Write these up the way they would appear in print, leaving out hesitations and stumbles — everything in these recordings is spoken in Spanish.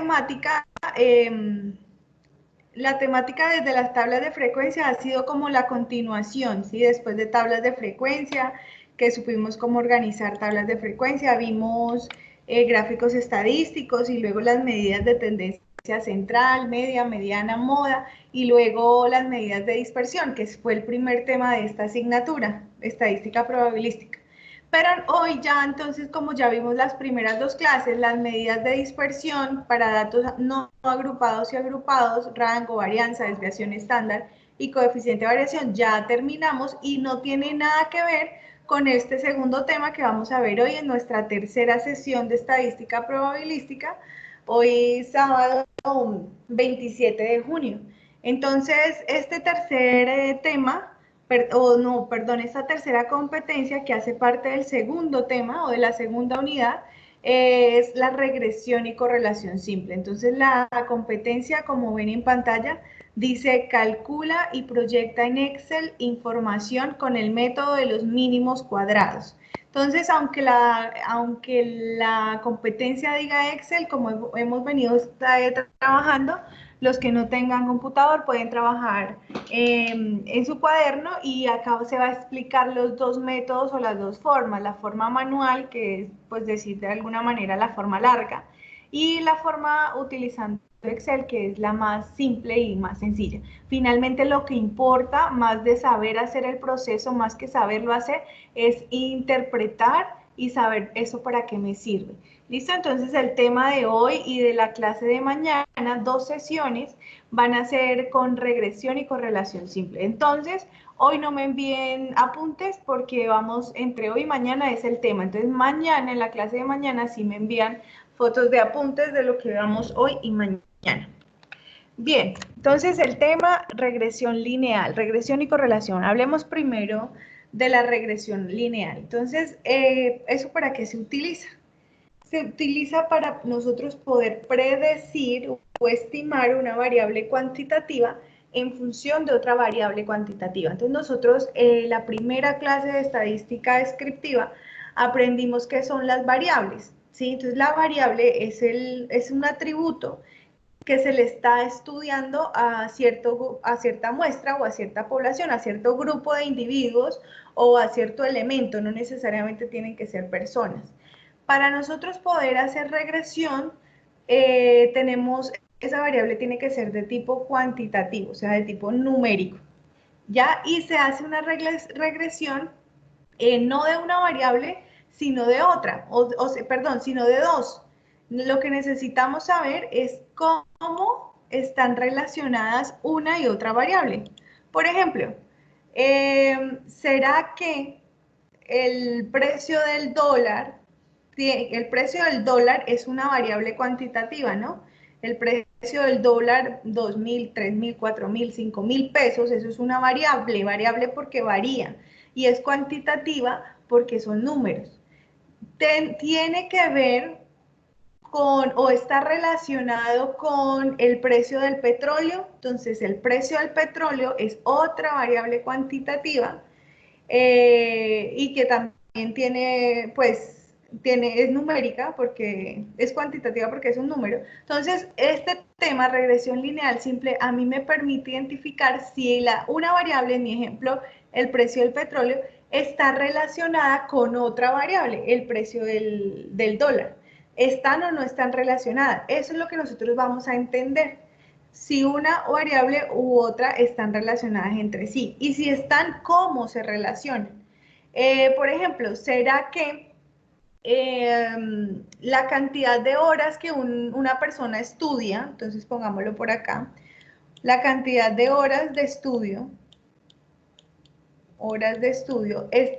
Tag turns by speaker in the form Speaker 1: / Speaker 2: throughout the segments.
Speaker 1: temática, la temática desde las tablas de frecuencia ha sido como la continuación, ¿sí? Después de tablas de frecuencia, que supimos cómo organizar tablas de frecuencia, vimos gráficos estadísticos y luego las medidas de tendencia central, media, mediana, moda, y luego las medidas de dispersión, que fue el primer tema de esta asignatura, estadística probabilística. Pero hoy ya entonces, como ya vimos las primeras dos clases, las medidas de dispersión para datos no agrupados y agrupados, rango, varianza, desviación estándar y coeficiente de variación, ya terminamos y no tiene nada que ver con este segundo tema que vamos a ver hoy en nuestra tercera sesión de estadística probabilística, hoy sábado 27 de junio. Entonces, este tercer tema esta tercera competencia que hace parte del segundo tema o de la segunda unidad es la regresión y correlación simple. Entonces la competencia, como ven en pantalla, dice calcula y proyecta en Excel información con el método de los mínimos cuadrados. Entonces, aunque la competencia diga Excel, como hemos venido trabajando, los que no tengan computador pueden trabajar en su cuaderno y acá se va a explicar los dos métodos o las dos formas, la forma manual, que es pues decir de alguna manera la forma larga, y la forma utilizando Excel, que es la más simple y más sencilla. Finalmente lo que importa, más de saber hacer el proceso, más que saberlo hacer, es interpretar y saber eso para qué me sirve. ¿Listo? Entonces el tema de hoy y de la clase de mañana, dos sesiones, van a ser con regresión y correlación simple. Entonces, hoy no me envíen apuntes porque vamos, entre hoy y mañana es el tema. Entonces, mañana, en la clase de mañana, sí me envían fotos de apuntes de lo que veamos hoy y mañana. Bien, entonces el tema regresión lineal, regresión y correlación. Hablemos primero de la regresión lineal. Entonces, ¿eso para qué se utiliza? Se utiliza para nosotros poder predecir o estimar una variable cuantitativa en función de otra variable cuantitativa. Entonces nosotros la primera clase de estadística descriptiva aprendimos qué son las variables, ¿sí? Entonces la variable es un atributo que se le está estudiando a cierta muestra o a cierta población, a cierto grupo de individuos o a cierto elemento, no necesariamente tienen que ser personas. Para nosotros poder hacer regresión, esa variable tiene que ser de tipo cuantitativo, o sea, de tipo numérico, ¿ya? Y se hace una regresión no de una variable, sino de otra, perdón, sino de dos. Lo que necesitamos saber es cómo están relacionadas una y otra variable. Por ejemplo, ¿será que el precio del dólar es una variable cuantitativa, ¿no? El precio del dólar, 2.000, 3.000, 4.000, 5.000 pesos, eso es una variable porque varía, y es cuantitativa porque son números. Tiene que ver con, o está relacionado con el precio del petróleo, entonces el precio del petróleo es otra variable cuantitativa, y que también tiene, pues, es numérica porque es cuantitativa porque es un número. Entonces, este tema, regresión lineal simple, a mí me permite identificar si una variable, en mi ejemplo, el precio del petróleo, está relacionada con otra variable, el precio del dólar. ¿Están o no están relacionadas? Eso es lo que nosotros vamos a entender, si una variable u otra están relacionadas entre sí y si están, cómo se relacionan. Por ejemplo, ¿será que la cantidad de horas que una persona estudia, entonces pongámoslo por acá, la cantidad de horas de estudio,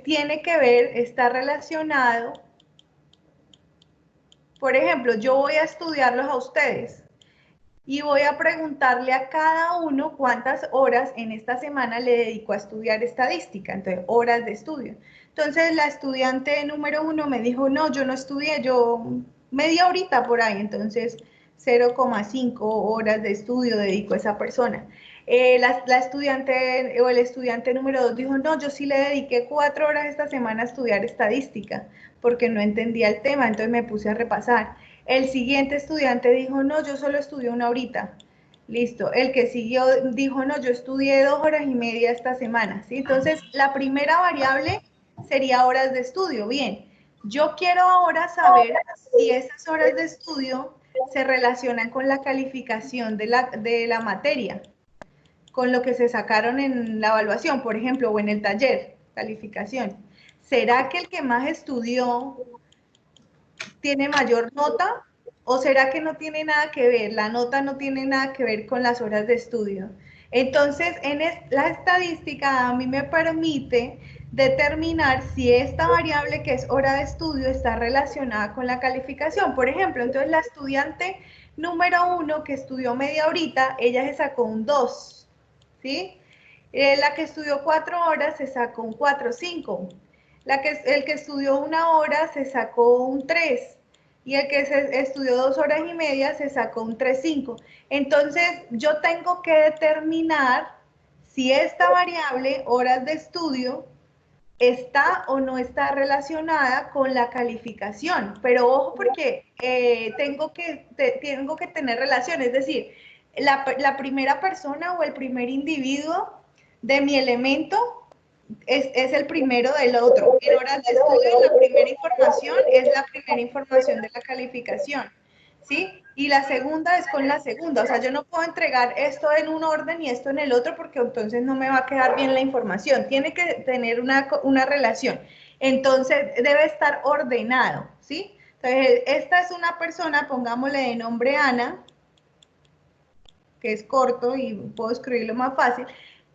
Speaker 1: tiene que ver, está relacionado, por ejemplo, yo voy a estudiarlos a ustedes, y voy a preguntarle a cada uno cuántas horas en esta semana le dedico a estudiar estadística, entonces horas de estudio. Entonces la estudiante número 1 me dijo, no, yo no estudié, yo media horita por ahí, entonces 0,5 horas de estudio dedico a esa persona. La estudiante o el estudiante número 2 dijo, no, yo sí le dediqué 4 horas esta semana a estudiar estadística, porque no entendía el tema, entonces me puse a repasar. El siguiente estudiante dijo, no, yo solo estudié una horita. Listo. El que siguió dijo, no, yo estudié 2 horas y media esta semana. ¿Sí? Entonces, la primera variable sería horas de estudio. Bien, yo quiero ahora saber si esas horas de estudio se relacionan con la calificación de la materia, con lo que se sacaron en la evaluación, por ejemplo, o en el taller, calificación. ¿Será que el que más estudió tiene mayor nota? ¿O será que no tiene nada que ver? La nota no tiene nada que ver con las horas de estudio. Entonces, la estadística a mí me permite determinar si esta variable que es hora de estudio está relacionada con la calificación. Por ejemplo, entonces la estudiante número 1 que estudió media horita, ella se sacó un 2, ¿sí? La que estudió 4 horas se sacó un 4,5. El que estudió 1 hora se sacó un 3 y el que estudió 2 horas y media se sacó un 3,5. Entonces, yo tengo que determinar si esta variable, horas de estudio, está o no está relacionada con la calificación. Pero ojo porque tengo que tener relación, es decir, la primera persona o el primer individuo de mi elemento es el primero del otro. En horas de estudio, la primera información es la primera información de la calificación, ¿sí? Y la segunda es con la segunda. O sea, yo no puedo entregar esto en un orden y esto en el otro porque entonces no me va a quedar bien la información. Tiene que tener una relación. Entonces, debe estar ordenado, ¿sí? Entonces, esta es una persona, pongámosle de nombre Ana, que es corto y puedo escribirlo más fácil.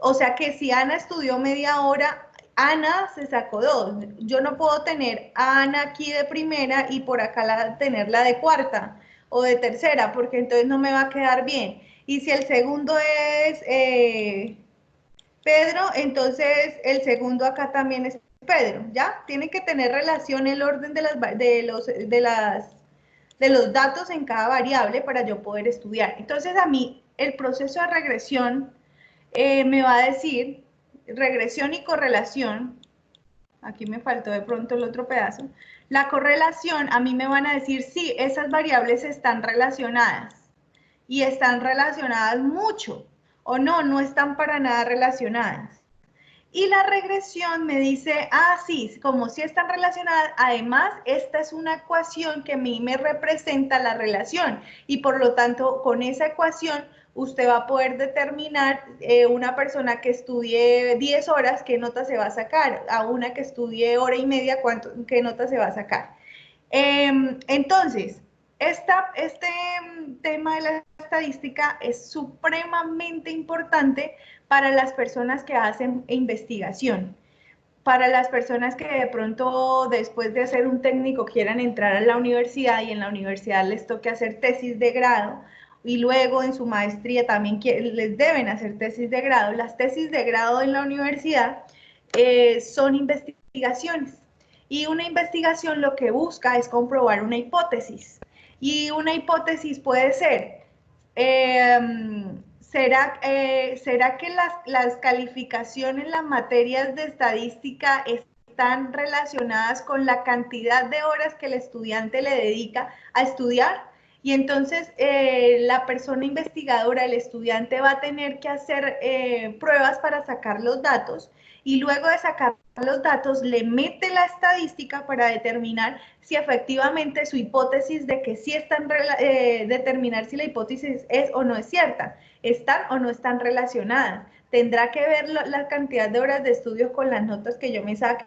Speaker 1: O sea que si Ana estudió media hora, Ana se sacó 2. Yo no puedo tener a Ana aquí de primera y por acá tenerla de cuarta o de tercera, porque entonces no me va a quedar bien. Y si el segundo es Pedro, entonces el segundo acá también es Pedro, ¿ya? Tiene que tener relación el orden de los datos en cada variable para yo poder estudiar. Entonces a mí el proceso de regresión me va a decir, regresión y correlación, aquí me faltó de pronto el otro pedazo, la correlación a mí me van a decir si esas variables están relacionadas y están relacionadas mucho o no, no están para nada relacionadas. Y la regresión me dice, ah, sí, como si están relacionadas, además, esta es una ecuación que a mí me representa la relación y por lo tanto, con esa ecuación, usted va a poder determinar una persona que estudie 10 horas, qué nota se va a sacar, a una que estudie hora y media, qué nota se va a sacar. Entonces, este tema de la estadística es supremamente importante para las personas que hacen investigación, para las personas que de pronto después de hacer un técnico quieran entrar a la universidad y en la universidad les toque hacer tesis de grado y luego en su maestría también les deben hacer tesis de grado. Las tesis de grado en la universidad son investigaciones y una investigación lo que busca es comprobar una hipótesis y una hipótesis puede ser ¿será que las calificaciones, las materias de estadística están relacionadas con la cantidad de horas que el estudiante le dedica a estudiar? Y entonces la persona investigadora, el estudiante, va a tener que hacer pruebas para sacar los datos y luego de sacar los datos le mete la estadística para determinar si efectivamente su hipótesis de que sí están, determinar si la hipótesis es o no es cierta, están o no están relacionadas. Tendrá que ver la cantidad de horas de estudio con las notas que yo me saque.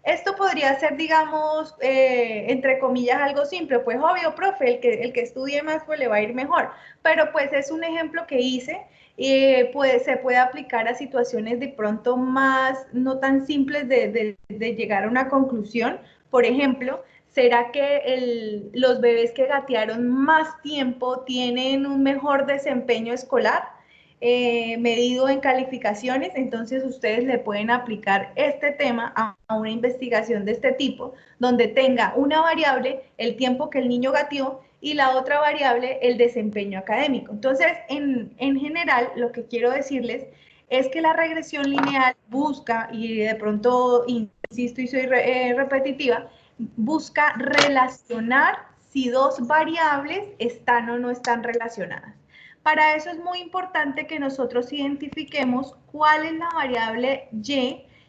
Speaker 1: Esto podría ser, digamos, entre comillas, algo simple. Pues obvio, profe, el que estudie más, pues le va a ir mejor. Pero pues es un ejemplo que hice y se puede aplicar a situaciones de pronto más, no tan simples de llegar a una conclusión. Por ejemplo, ¿será que los bebés que gatearon más tiempo tienen un mejor desempeño escolar? Medido en calificaciones, entonces ustedes le pueden aplicar este tema a una investigación de este tipo, donde tenga una variable, el tiempo que el niño gateó, y la otra variable, el desempeño académico. Entonces, en general, lo que quiero decirles es que la regresión lineal busca, y de pronto, insisto y soy repetitiva, busca relacionar si dos variables están o no están relacionadas. Para eso es muy importante que nosotros identifiquemos cuál es la variable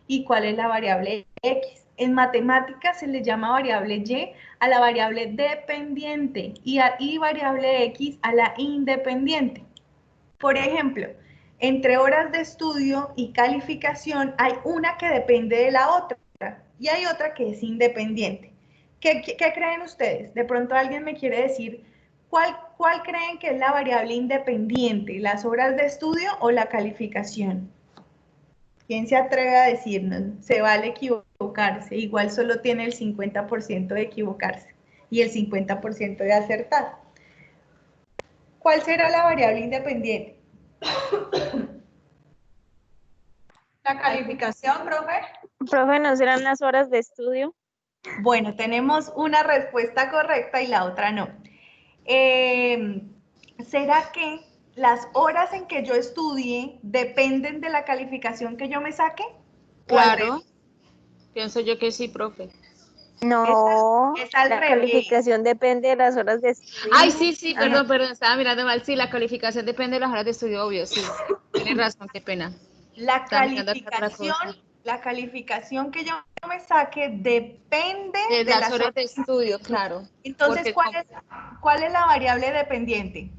Speaker 1: y cuál es la variable x. En matemáticas se le llama variable y a la variable dependiente y variable x a la independiente. Por ejemplo, entre horas de estudio y calificación hay una que depende de la otra y hay otra que es independiente. ¿Qué creen ustedes? De pronto alguien me quiere decir cuál creen que es la variable independiente, las horas de estudio o la calificación. ¿Quién se atreve a decirnos? Se vale equivocarse, igual solo tiene el 50% de equivocarse y el 50% de acertar. ¿Cuál será la variable independiente?
Speaker 2: La calificación, profe.
Speaker 3: Profe, ¿no serán las horas de estudio?
Speaker 1: Bueno, tenemos una respuesta correcta y la otra no. ¿Será que las horas en que yo estudie dependen de la calificación que yo me saque?
Speaker 2: Claro. Pienso yo que sí, profe.
Speaker 3: No,
Speaker 1: es al
Speaker 3: la
Speaker 1: revés.
Speaker 3: calificación depende de las horas de estudio.
Speaker 2: Ay, sí,
Speaker 3: Ajá.
Speaker 2: perdón, estaba mirando mal. Sí, la calificación depende de las horas de estudio, obvio, sí. Tienes razón, qué pena.
Speaker 1: La
Speaker 2: Estaba mirando acá otra cosa.
Speaker 1: calificación que yo me saque depende
Speaker 2: De
Speaker 1: de
Speaker 2: las horas de estudio, claro.
Speaker 1: Entonces,
Speaker 2: Porque
Speaker 1: ¿cuál es la variable dependiente?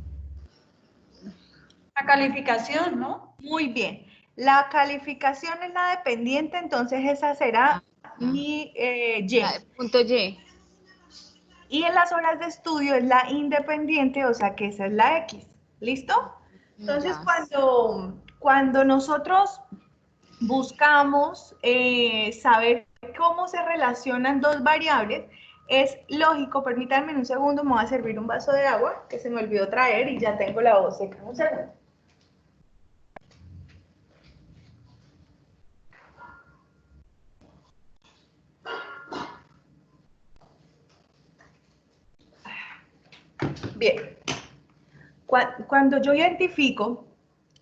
Speaker 2: la calificación, ¿no?
Speaker 1: Muy bien. La calificación es la dependiente, entonces esa será mi Y.
Speaker 2: Punto Y.
Speaker 1: Y en las horas de estudio es la independiente, o sea que esa es la X. ¿Listo? Entonces, cuando nosotros buscamos saber cómo se relacionan dos variables, es lógico, permítanme un segundo, me voy a servir un vaso de agua que se me olvidó traer y ya tengo la voz seca. Un segundo. Bien, cuando yo identifico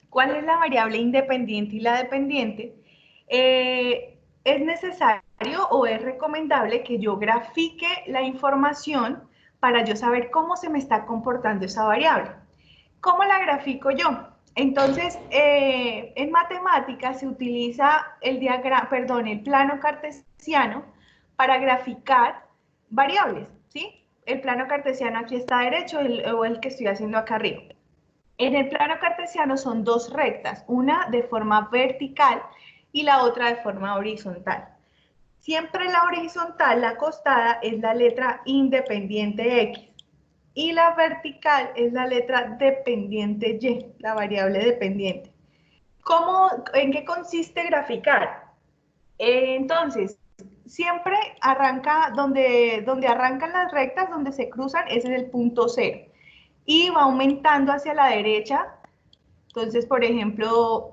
Speaker 1: cuál es la variable independiente y la dependiente, es necesario o es recomendable que yo grafique la información para yo saber cómo se me está comportando esa variable. ¿Cómo la grafico yo? Entonces, en matemáticas se utiliza el plano cartesiano para graficar variables, ¿sí? El plano cartesiano aquí está derecho o el que estoy haciendo acá arriba. En el plano cartesiano son dos rectas, una de forma vertical y la otra de forma horizontal. Siempre la horizontal, la acostada, es la letra independiente X y la vertical es la letra dependiente Y, la variable dependiente. ¿En qué consiste graficar? Entonces, siempre arranca donde arrancan las rectas, donde se cruzan, ese es el punto cero. Y va aumentando hacia la derecha. Entonces, por ejemplo,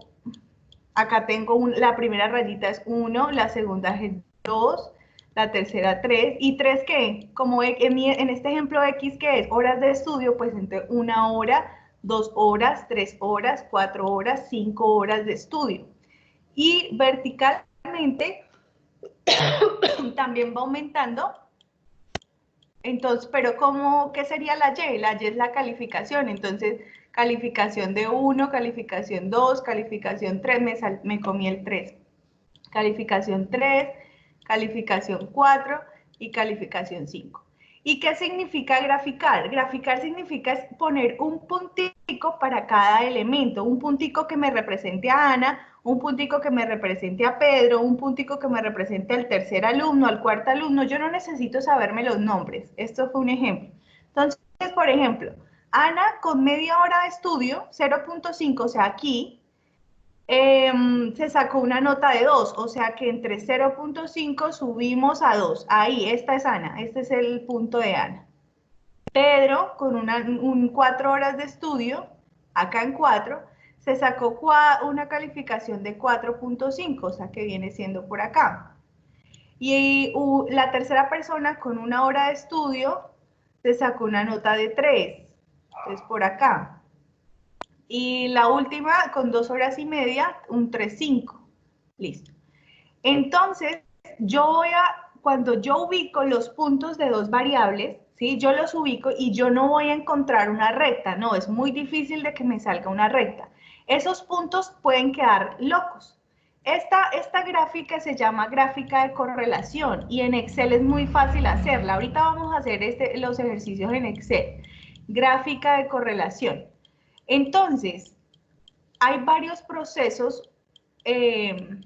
Speaker 1: acá tengo la primera rayita es 1, la segunda es 2, la tercera 3. ¿Y 3 qué? Como en este ejemplo X, ¿qué es? Horas de estudio, pues entre 1 hora, 2 horas, 3 horas, 4 horas, 5 horas de estudio. Y verticalmente también va aumentando. Entonces, pero ¿qué sería la Y? La Y es la calificación. Entonces, calificación de 1, calificación 2, calificación 3, me comí el 3. Calificación 3, calificación 4 y calificación 5. ¿Y qué significa graficar? Graficar significa poner un puntico para cada elemento, un puntico que me represente a Ana, un puntico que me represente a Pedro, un puntico que me represente al tercer alumno, al cuarto alumno. Yo no necesito saberme los nombres. Esto fue un ejemplo. Entonces, por ejemplo, Ana con media hora de estudio, 0.5, o sea, aquí, se sacó una nota de 2, o sea que entre 0.5 subimos a 2. Ahí, esta es Ana, este es el punto de Ana. Pedro, con 4 horas de estudio, acá en 4, se sacó una calificación de 4.5, o sea que viene siendo por acá. Y la tercera persona con 1 hora de estudio se sacó una nota de 3, entonces por acá. Y la última con 2 horas y media, un 3.5. Listo. Entonces, cuando yo ubico los puntos de dos variables, ¿sí? Yo los ubico y yo no voy a encontrar una recta, no, es muy difícil de que me salga una recta. Esos puntos pueden quedar locos. Esta gráfica se llama gráfica de correlación y en Excel es muy fácil hacerla. Ahorita vamos a hacer los ejercicios en Excel. Gráfica de correlación. Entonces, hay varios procesos. El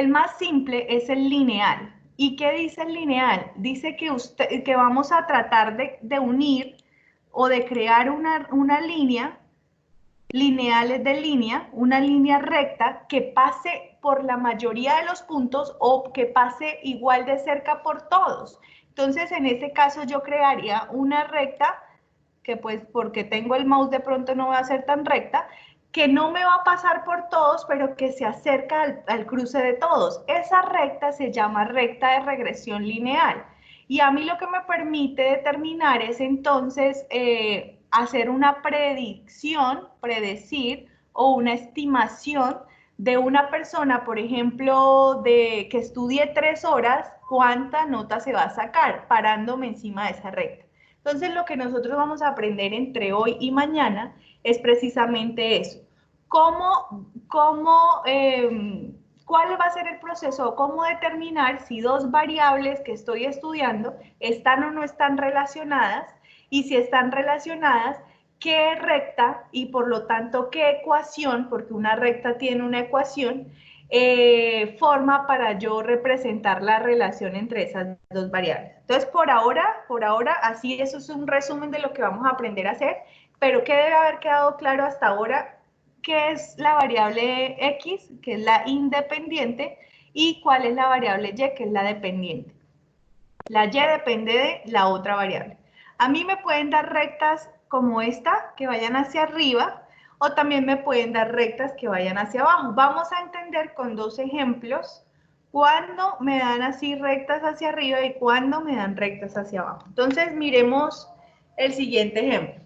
Speaker 1: más simple es el lineal. ¿Y qué dice el lineal? Dice que vamos a tratar de unir o de crear una línea, lineales de línea, una línea recta que pase por la mayoría de los puntos o que pase igual de cerca por todos. Entonces, en este caso yo crearía una recta que pues porque tengo el mouse de pronto no va a ser tan recta, que no me va a pasar por todos, pero que se acerca al cruce de todos. Esa recta se llama recta de regresión lineal. Y a mí lo que me permite determinar es entonces hacer una predicción, predecir o una estimación de una persona, por ejemplo, que estudie 3 horas, cuánta nota se va a sacar parándome encima de esa recta. Entonces, lo que nosotros vamos a aprender entre hoy y mañana es precisamente eso. ¿Cuál va a ser el proceso? ¿Cómo determinar si dos variables que estoy estudiando están o no están relacionadas? Y si están relacionadas, ¿qué recta y por lo tanto qué ecuación, porque una recta tiene una ecuación, forma para yo representar la relación entre esas dos variables? Entonces, por ahora, así eso es un resumen de lo que vamos a aprender a hacer, pero ¿qué debe haber quedado claro hasta ahora? ¿Qué es la variable X, que es la independiente, y cuál es la variable Y, que es la dependiente? La Y depende de la otra variable. A mí me pueden dar rectas como esta, que vayan hacia arriba, o también me pueden dar rectas que vayan hacia abajo. Vamos a entender con dos ejemplos cuándo me dan así rectas hacia arriba y cuándo me dan rectas hacia abajo. Entonces, miremos el siguiente ejemplo.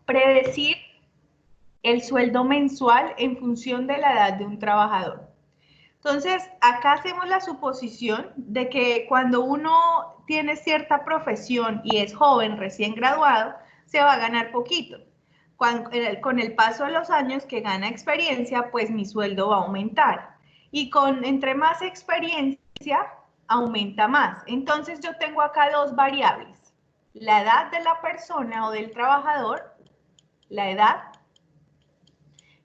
Speaker 1: Predecir el sueldo mensual en función de la edad de un trabajador. Entonces, acá hacemos la suposición de que cuando uno tiene cierta profesión y es joven, recién graduado, se va a ganar poquito. Con el paso de los años que gana experiencia, pues mi sueldo va a aumentar. Y entre más experiencia, aumenta más. Entonces, yo tengo acá dos variables. La edad de la persona o del trabajador, la edad,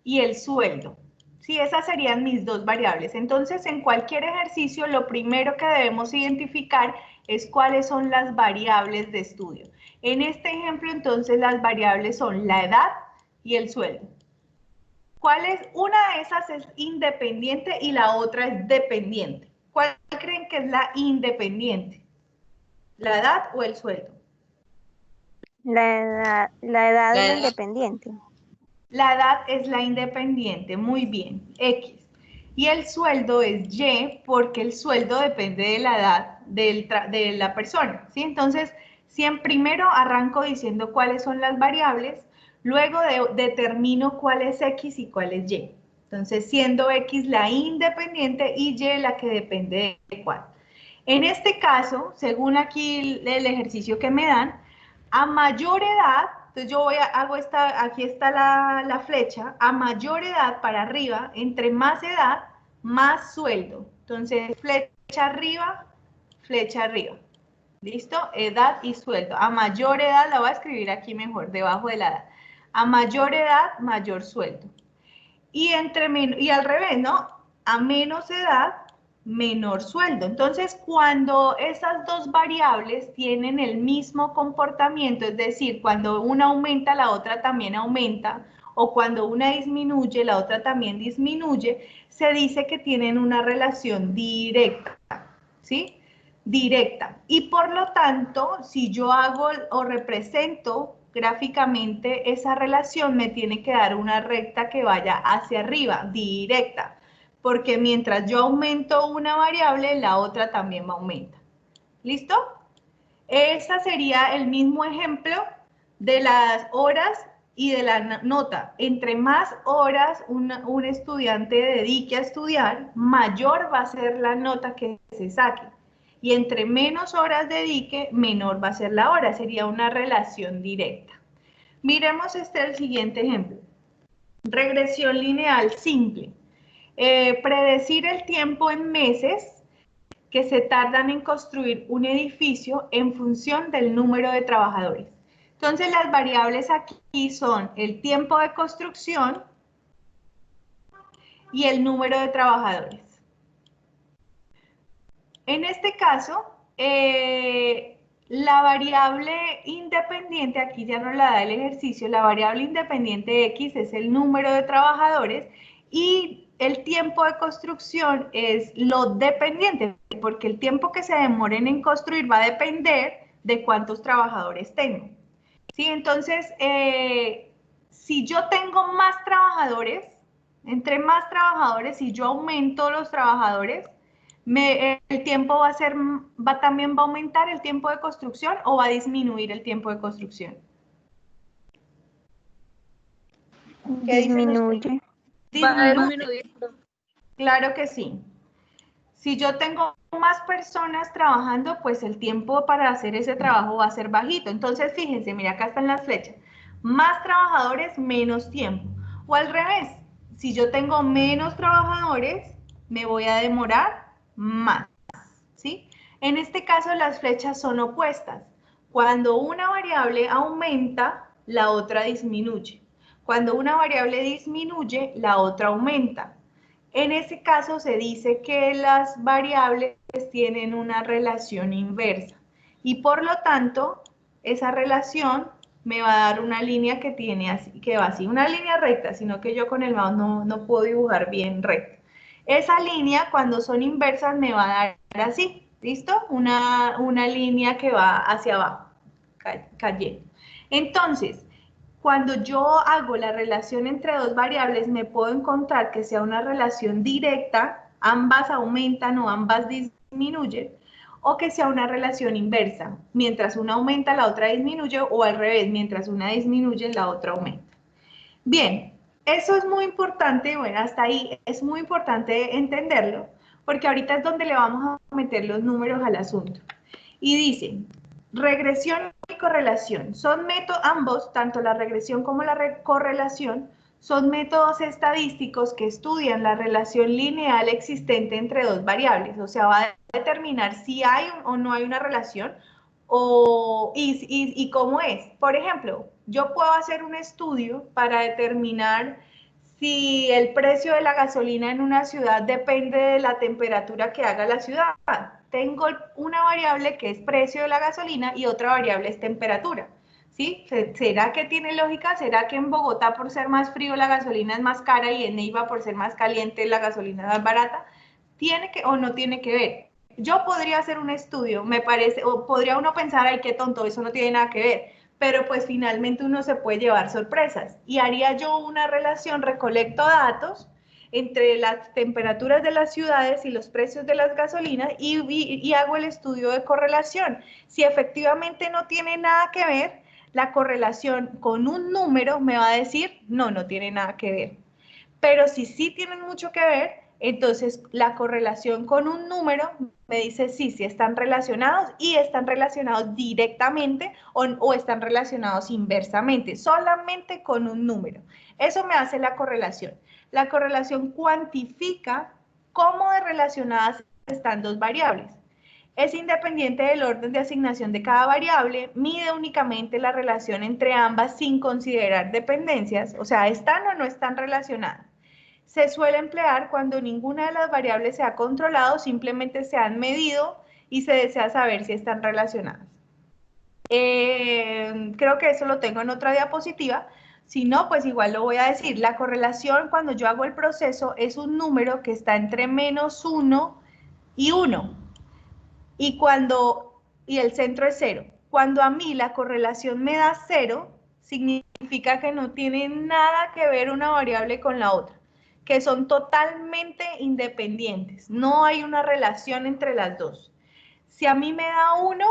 Speaker 1: y el sueldo. Sí, esas serían mis dos variables. Entonces, en cualquier ejercicio, lo primero que debemos identificar es cuáles son las variables de estudio. En este ejemplo, entonces, las variables son la edad y el sueldo. Una de esas es independiente y la otra es dependiente? ¿Cuál creen que es la independiente? ¿La edad o el sueldo?
Speaker 3: La edad es la independiente.
Speaker 1: La edad es la independiente, muy bien, X. Y el sueldo es Y porque el sueldo depende de la edad de la persona, ¿sí? Entonces, primero arranco diciendo cuáles son las variables, luego determino cuál es X y cuál es Y. Entonces, siendo X la independiente y Y la que depende de cuál. En este caso, según aquí el ejercicio que me dan, a mayor edad, entonces yo aquí está la flecha, a mayor edad para arriba, entre más edad, más sueldo. Entonces, flecha arriba, ¿listo? Edad y sueldo. A mayor edad, la voy a escribir aquí mejor, debajo de la edad. A mayor edad, mayor sueldo. Y al revés, ¿no? A menos edad, menor sueldo. Entonces, cuando esas dos variables tienen el mismo comportamiento, es decir, cuando una aumenta, la otra también aumenta, o cuando una disminuye, la otra también disminuye, se dice que tienen una relación directa, ¿sí? Directa. Y por lo tanto, si yo hago o represento gráficamente esa relación, me tiene que dar una recta que vaya hacia arriba, directa, porque mientras yo aumento una variable, la otra también va a aumentar. ¿Listo? Ese sería el mismo ejemplo de las horas y de la nota. Entre más horas un estudiante dedique a estudiar, mayor va a ser la nota que se saque. y entre menos horas dedique, menor va a ser la hora. Sería una relación directa. Miremos el siguiente ejemplo. Regresión lineal simple. Predecir el tiempo en meses que se tardan en construir un edificio en función del número de trabajadores. Entonces, las variables aquí son el tiempo de construcción y el número de trabajadores. En este caso, la variable independiente, aquí ya nos la da el ejercicio, la variable independiente X es el número de trabajadores y el tiempo de construcción es lo dependiente, porque el tiempo que se demoren en construir va a depender de cuántos trabajadores tengo. ¿Sí? Entonces, si yo tengo más trabajadores, entre más trabajadores, si yo aumento los trabajadores, el tiempo también va a aumentar el tiempo de construcción o va a disminuir el tiempo de construcción.
Speaker 3: Disminuye.
Speaker 2: Va a disminuir.
Speaker 1: Claro que sí. Si yo tengo más personas trabajando, pues el tiempo para hacer ese trabajo va a ser bajito. Entonces, fíjense, mira, acá están las flechas. Más trabajadores, menos tiempo. O al revés, si yo tengo menos trabajadores, me voy a demorar más, ¿sí? En este caso, las flechas son opuestas. Cuando una variable aumenta, la otra disminuye. Cuando una variable disminuye, la otra aumenta. En ese caso se dice que las variables tienen una relación inversa y por lo tanto esa relación me va a dar una línea que tiene así, que va así, una línea recta, sino que yo con el mouse no puedo dibujar bien recta. Esa línea cuando son inversas me va a dar así, ¿listo? Una línea que va hacia abajo, cayendo. Entonces, cuando yo hago la relación entre dos variables, me puedo encontrar que sea una relación directa, ambas aumentan o ambas disminuyen, o que sea una relación inversa, mientras una aumenta, la otra disminuye, o al revés, mientras una disminuye, la otra aumenta. Bien, eso es muy importante, bueno, hasta ahí es muy importante entenderlo, porque ahorita es donde le vamos a meter los números al asunto. Y dice, regresión y correlación. Son métodos, ambos, tanto la regresión como la correlación, son métodos estadísticos que estudian la relación lineal existente entre dos variables. O sea, va a determinar si hay o no hay una relación y cómo es. Por ejemplo, yo puedo hacer un estudio para determinar si el precio de la gasolina en una ciudad depende de la temperatura que haga la ciudad. Tengo una variable que es precio de la gasolina y otra variable es temperatura. ¿Sí? ¿Será que tiene lógica? ¿Será que en Bogotá por ser más frío la gasolina es más cara y en Neiva por ser más caliente la gasolina es más barata? ¿Tiene que o no tiene que ver? Yo podría hacer un estudio, me parece, o podría uno pensar, ay, qué tonto, eso no tiene nada que ver, pero pues finalmente uno se puede llevar sorpresas. Y haría yo una relación, recolecto datos entre las temperaturas de las ciudades y los precios de las gasolinas y hago el estudio de correlación. Si efectivamente no tiene nada que ver, la correlación con un número me va a decir, no tiene nada que ver. Pero si sí tienen mucho que ver, entonces la correlación con un número me dice sí están relacionados y están relacionados directamente o están relacionados inversamente, solamente con un número. Eso me hace la correlación. La correlación cuantifica cómo de relacionadas están dos variables. Es independiente del orden de asignación de cada variable, mide únicamente la relación entre ambas sin considerar dependencias, o sea, están o no están relacionadas. Se suele emplear cuando ninguna de las variables se ha controlado, simplemente se han medido y se desea saber si están relacionadas. Creo que eso lo tengo en otra diapositiva. Si no, pues igual lo voy a decir. La correlación cuando yo hago el proceso es un número que está entre -1 y 1. Y el centro es 0. Cuando a mí la correlación me da 0, significa que no tiene nada que ver una variable con la otra, que son totalmente independientes. No hay una relación entre las dos. Si a mí me da 1,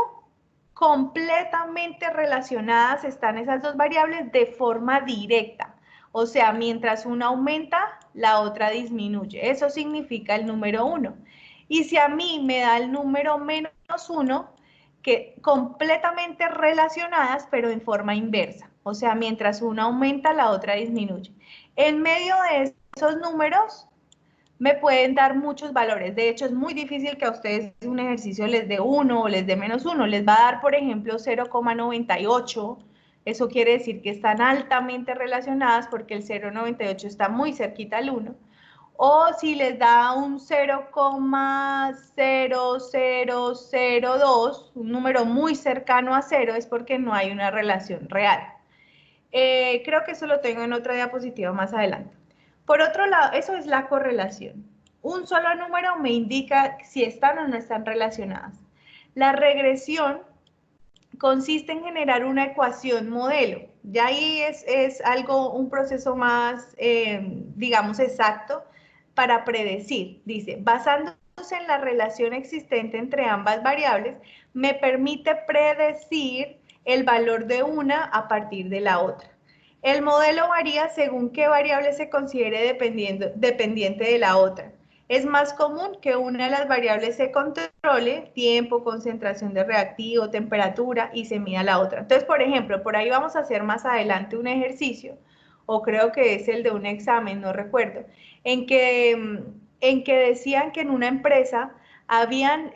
Speaker 1: completamente relacionadas están esas dos variables de forma directa. O sea, mientras una aumenta, la otra disminuye. Eso significa el número 1. Y si a mí me da el número 1, que completamente relacionadas, pero en forma inversa. O sea, mientras una aumenta, la otra disminuye. En medio de esos números me pueden dar muchos valores. De hecho, es muy difícil que a ustedes un ejercicio les dé 1 o les dé -1. Les va a dar, por ejemplo, 0,98. Eso quiere decir que están altamente relacionadas porque el 0,98 está muy cerquita al 1. O si les da un 0,0002, un número muy cercano a 0, es porque no hay una relación real. Creo que eso lo tengo en otra diapositiva más adelante. Por otro lado, eso es la correlación. Un solo número me indica si están o no están relacionadas. La regresión consiste en generar una ecuación modelo. Ya ahí es algo, un proceso más, digamos, exacto para predecir. Dice, basándose en la relación existente entre ambas variables, me permite predecir el valor de una a partir de la otra. El modelo varía según qué variable se considere dependiente de la otra. Es más común que una de las variables se controle, tiempo, concentración de reactivo, temperatura, y se mida la otra. Entonces, por ejemplo, por ahí vamos a hacer más adelante un ejercicio, o creo que es el de un examen, no recuerdo, en que decían que en una empresa habían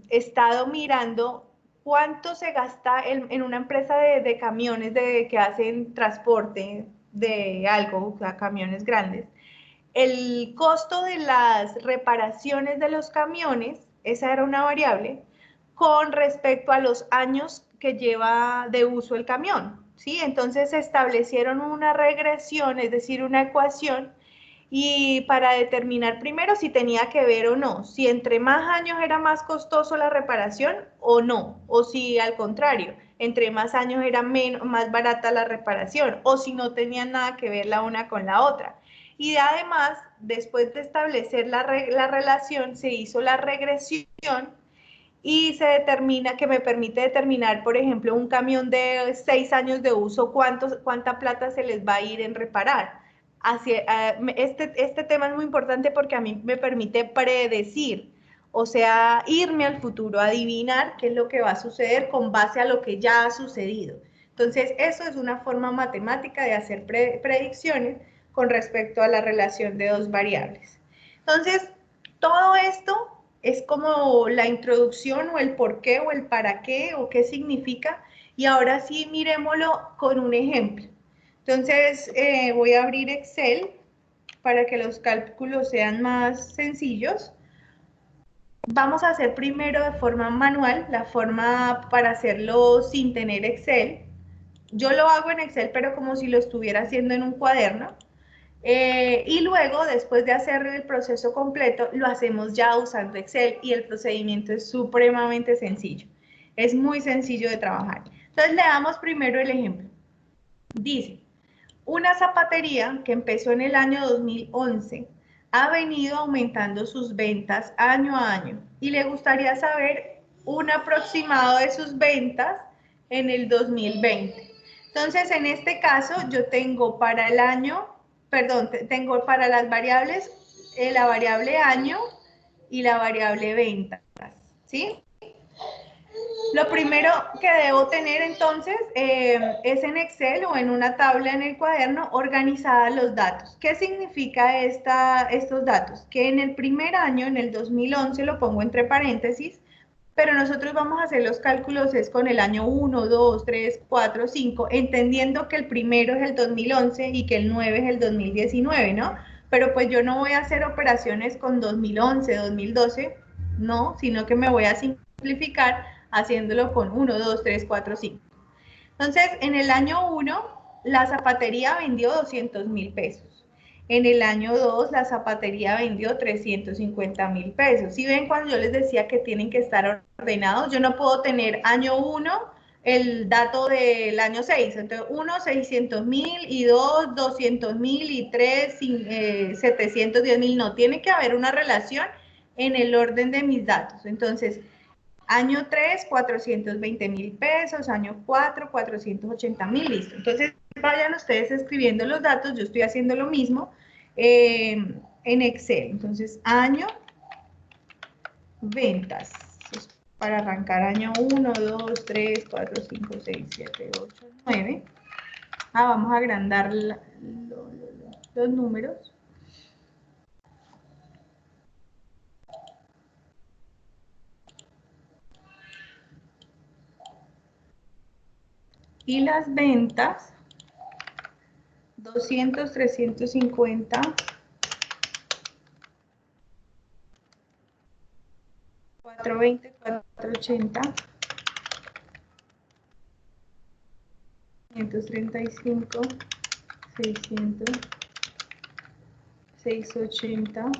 Speaker 1: estado mirando cuánto se gasta en una empresa de camiones que hacen transporte de algo, o sea, camiones grandes. El costo de las reparaciones de los camiones, esa era una variable, con respecto a los años que lleva de uso el camión, ¿sí? Entonces se establecieron una regresión, es decir, una ecuación, y para determinar primero si tenía que ver o no, si entre más años era más costoso la reparación o no, o si al contrario, entre más años era más barata la reparación, o si no tenían nada que ver la una con la otra. Y además, después de establecer la relación, se hizo la regresión y se determina, que me permite determinar, por ejemplo, un camión de 6 años de uso, cuánta plata se les va a ir en reparar. Este tema es muy importante porque a mí me permite predecir, o sea, irme al futuro, adivinar qué es lo que va a suceder con base a lo que ya ha sucedido. Entonces, eso es una forma matemática de hacer predicciones con respecto a la relación de dos variables. Entonces, todo esto es como la introducción o el por qué o el para qué o qué significa, y ahora sí miremoslo con un ejemplo. Entonces, voy a abrir Excel para que los cálculos sean más sencillos. Vamos a hacer primero de forma manual, la forma para hacerlo sin tener Excel. Yo lo hago en Excel, pero como si lo estuviera haciendo en un cuaderno. Y luego, después de hacer el proceso completo, lo hacemos ya usando Excel, y el procedimiento es supremamente sencillo. Es muy sencillo de trabajar. Entonces, le damos primero el ejemplo. Dice, una zapatería que empezó en el año 2011 ha venido aumentando sus ventas año a año y le gustaría saber un aproximado de sus ventas en el 2020. Entonces, en este caso, yo tengo para el año, perdón, tengo para las variables, la variable año y la variable ventas, ¿sí? Lo primero que debo tener entonces es en Excel o en una tabla en el cuaderno organizada los datos. ¿Qué significa estos datos? Que en el primer año, en el 2011, lo pongo entre paréntesis, pero nosotros vamos a hacer los cálculos es con el año 1, 2, 3, 4, 5, entendiendo que el primero es el 2011 y que el 9 es el 2019, ¿no? Pero pues yo no voy a hacer operaciones con 2011, 2012, no, sino que me voy a simplificar haciéndolo con 1, 2, 3, 4, 5. Entonces, en el año 1, la zapatería vendió 200,000 pesos. En el año 2, la zapatería vendió 350,000 pesos. ¿Sí ven cuando yo les decía que tienen que estar ordenados? Yo no puedo tener año 1 el dato del año 6. Entonces, 1, 600,000, y 2, 200,000, y 3, 710,000. No, tiene que haber una relación en el orden de mis datos. Entonces, año 3, 420,000 pesos, año 4, 480,000, listo. Entonces, vayan ustedes escribiendo los datos, yo estoy haciendo lo mismo en Excel. Entonces, año, ventas, para arrancar año 1, 2, 3, 4, 5, 6, 7, 8, 9. Vamos a agrandar los números. Y las ventas, 200, 350, 420, 480, 535, 600, 680.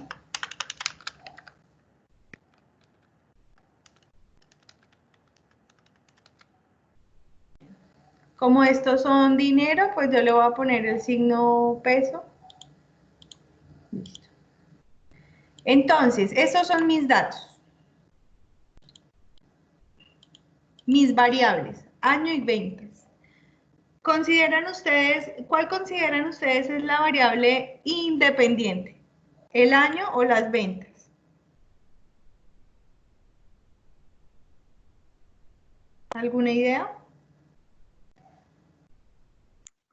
Speaker 1: Como estos son dinero, pues yo le voy a poner el signo peso. Listo. Entonces, estos son mis datos. Mis variables, año y ventas. ¿Consideran ustedes, cuál consideran ustedes es la variable independiente? ¿El año o las ventas? ¿Alguna idea?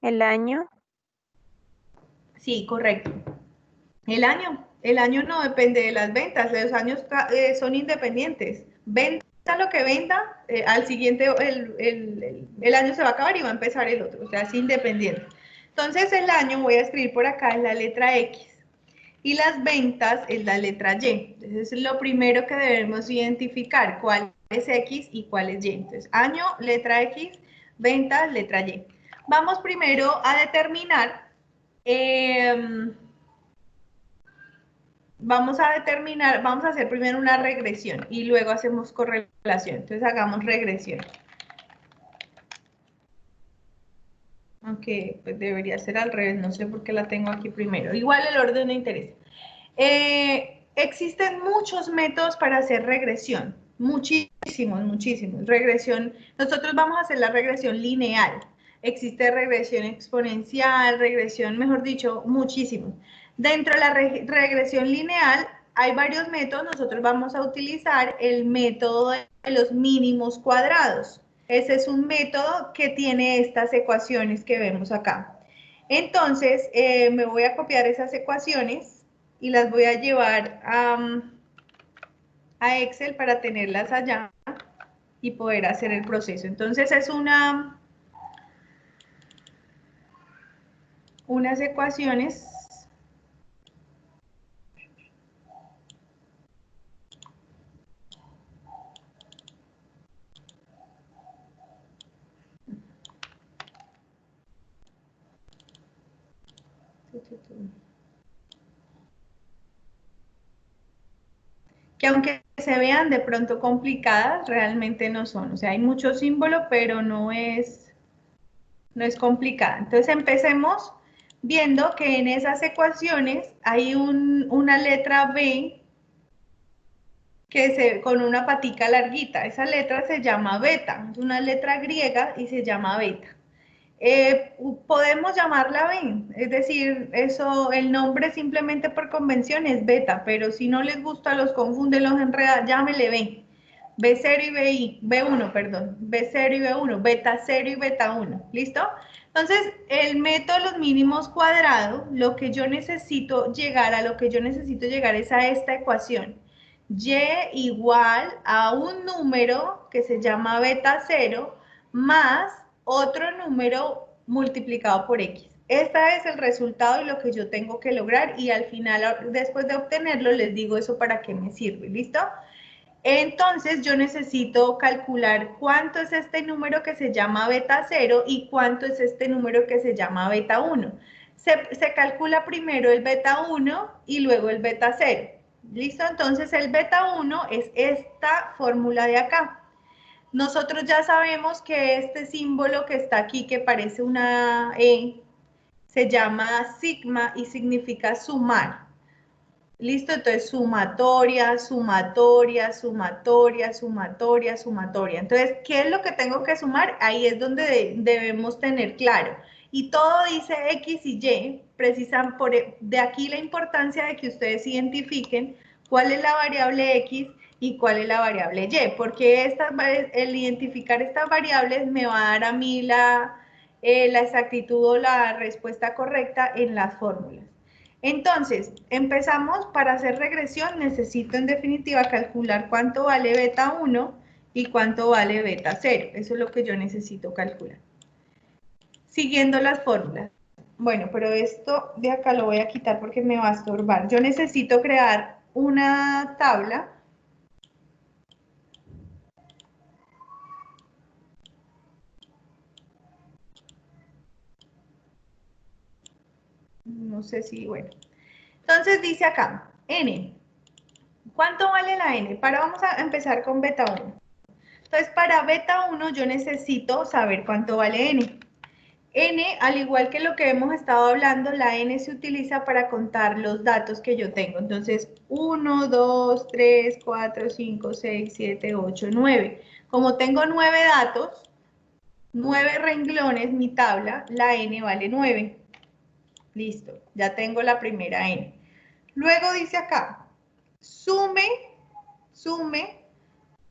Speaker 3: El año.
Speaker 1: Sí, correcto. El año no depende de las ventas, los años son independientes. Venta lo que venda, al siguiente el año se va a acabar y va a empezar el otro, o sea, es independiente. Entonces el año, voy a escribir por acá, es la letra X y las ventas es la letra Y. Entonces es lo primero que debemos identificar, cuál es X y cuál es Y. Entonces año, letra X, ventas, letra Y. Vamos primero a determinar... vamos a hacer primero una regresión y luego hacemos correlación. Entonces hagamos regresión. Aunque pues debería ser al revés, no sé por qué la tengo aquí primero. Igual el orden no interesa. Existen muchos métodos para hacer regresión. Muchísimos, muchísimos. Regresión, nosotros vamos a hacer la regresión lineal. Existe regresión exponencial, regresión, mejor dicho, muchísimos. Dentro de la regresión lineal hay varios métodos. Nosotros vamos a utilizar el método de los mínimos cuadrados. Ese es un método que tiene estas ecuaciones que vemos acá. Entonces, me voy a copiar esas ecuaciones y las voy a llevar a Excel para tenerlas allá y poder hacer el proceso. Entonces, es unas ecuaciones. Que aunque se vean de pronto complicadas, realmente no son. O sea, hay mucho símbolo, pero no es complicada. Entonces empecemos viendo que en esas ecuaciones hay una letra B con una patica larguita. Esa letra se llama beta, es una letra griega y se llama beta. Podemos llamarla B, es decir, el nombre simplemente por convención es beta, pero si no les gusta, los confunde, los enreda, llámele B. B0 y B1, perdón, B0 y B1, beta 0 y beta 1, ¿listo? Entonces, el método de los mínimos cuadrados, a lo que yo necesito llegar es a esta ecuación. Y igual a un número que se llama beta 0 más otro número multiplicado por X. Este es el resultado y lo que yo tengo que lograr y al final, después de obtenerlo, les digo eso para qué me sirve, ¿listo? Entonces yo necesito calcular cuánto es este número que se llama beta 0 y cuánto es este número que se llama beta 1. Se calcula primero el beta 1 y luego el beta 0. ¿Listo? Entonces el beta 1 es esta fórmula de acá. Nosotros ya sabemos que este símbolo que está aquí, que parece una E, se llama sigma y significa sumar. ¿Listo? Entonces, sumatoria, sumatoria, sumatoria, sumatoria, sumatoria. Entonces, ¿qué es lo que tengo que sumar? Ahí es donde debemos tener claro. Y todo dice X y Y, precisan de aquí la importancia de que ustedes identifiquen cuál es la variable X y cuál es la variable y, porque el identificar estas variables me va a dar a mí la exactitud o la respuesta correcta en las fórmulas. Entonces, empezamos. Para hacer regresión necesito en definitiva calcular cuánto vale beta 1 y cuánto vale beta 0. Eso es lo que yo necesito calcular. Siguiendo las fórmulas. Bueno, pero esto de acá lo voy a quitar porque me va a estorbar. Yo necesito crear una tabla. No sé si, bueno. Entonces dice acá, n. ¿Cuánto vale la n? Vamos a empezar con beta 1. Entonces, para beta 1 yo necesito saber cuánto vale n. N, al igual que lo que hemos estado hablando, la n se utiliza para contar los datos que yo tengo. Entonces, 1, 2, 3, 4, 5, 6, 7, 8, 9. Como tengo 9 datos, 9 renglones, mi tabla, la n vale 9. Listo, ya tengo la primera n. Luego dice acá, sume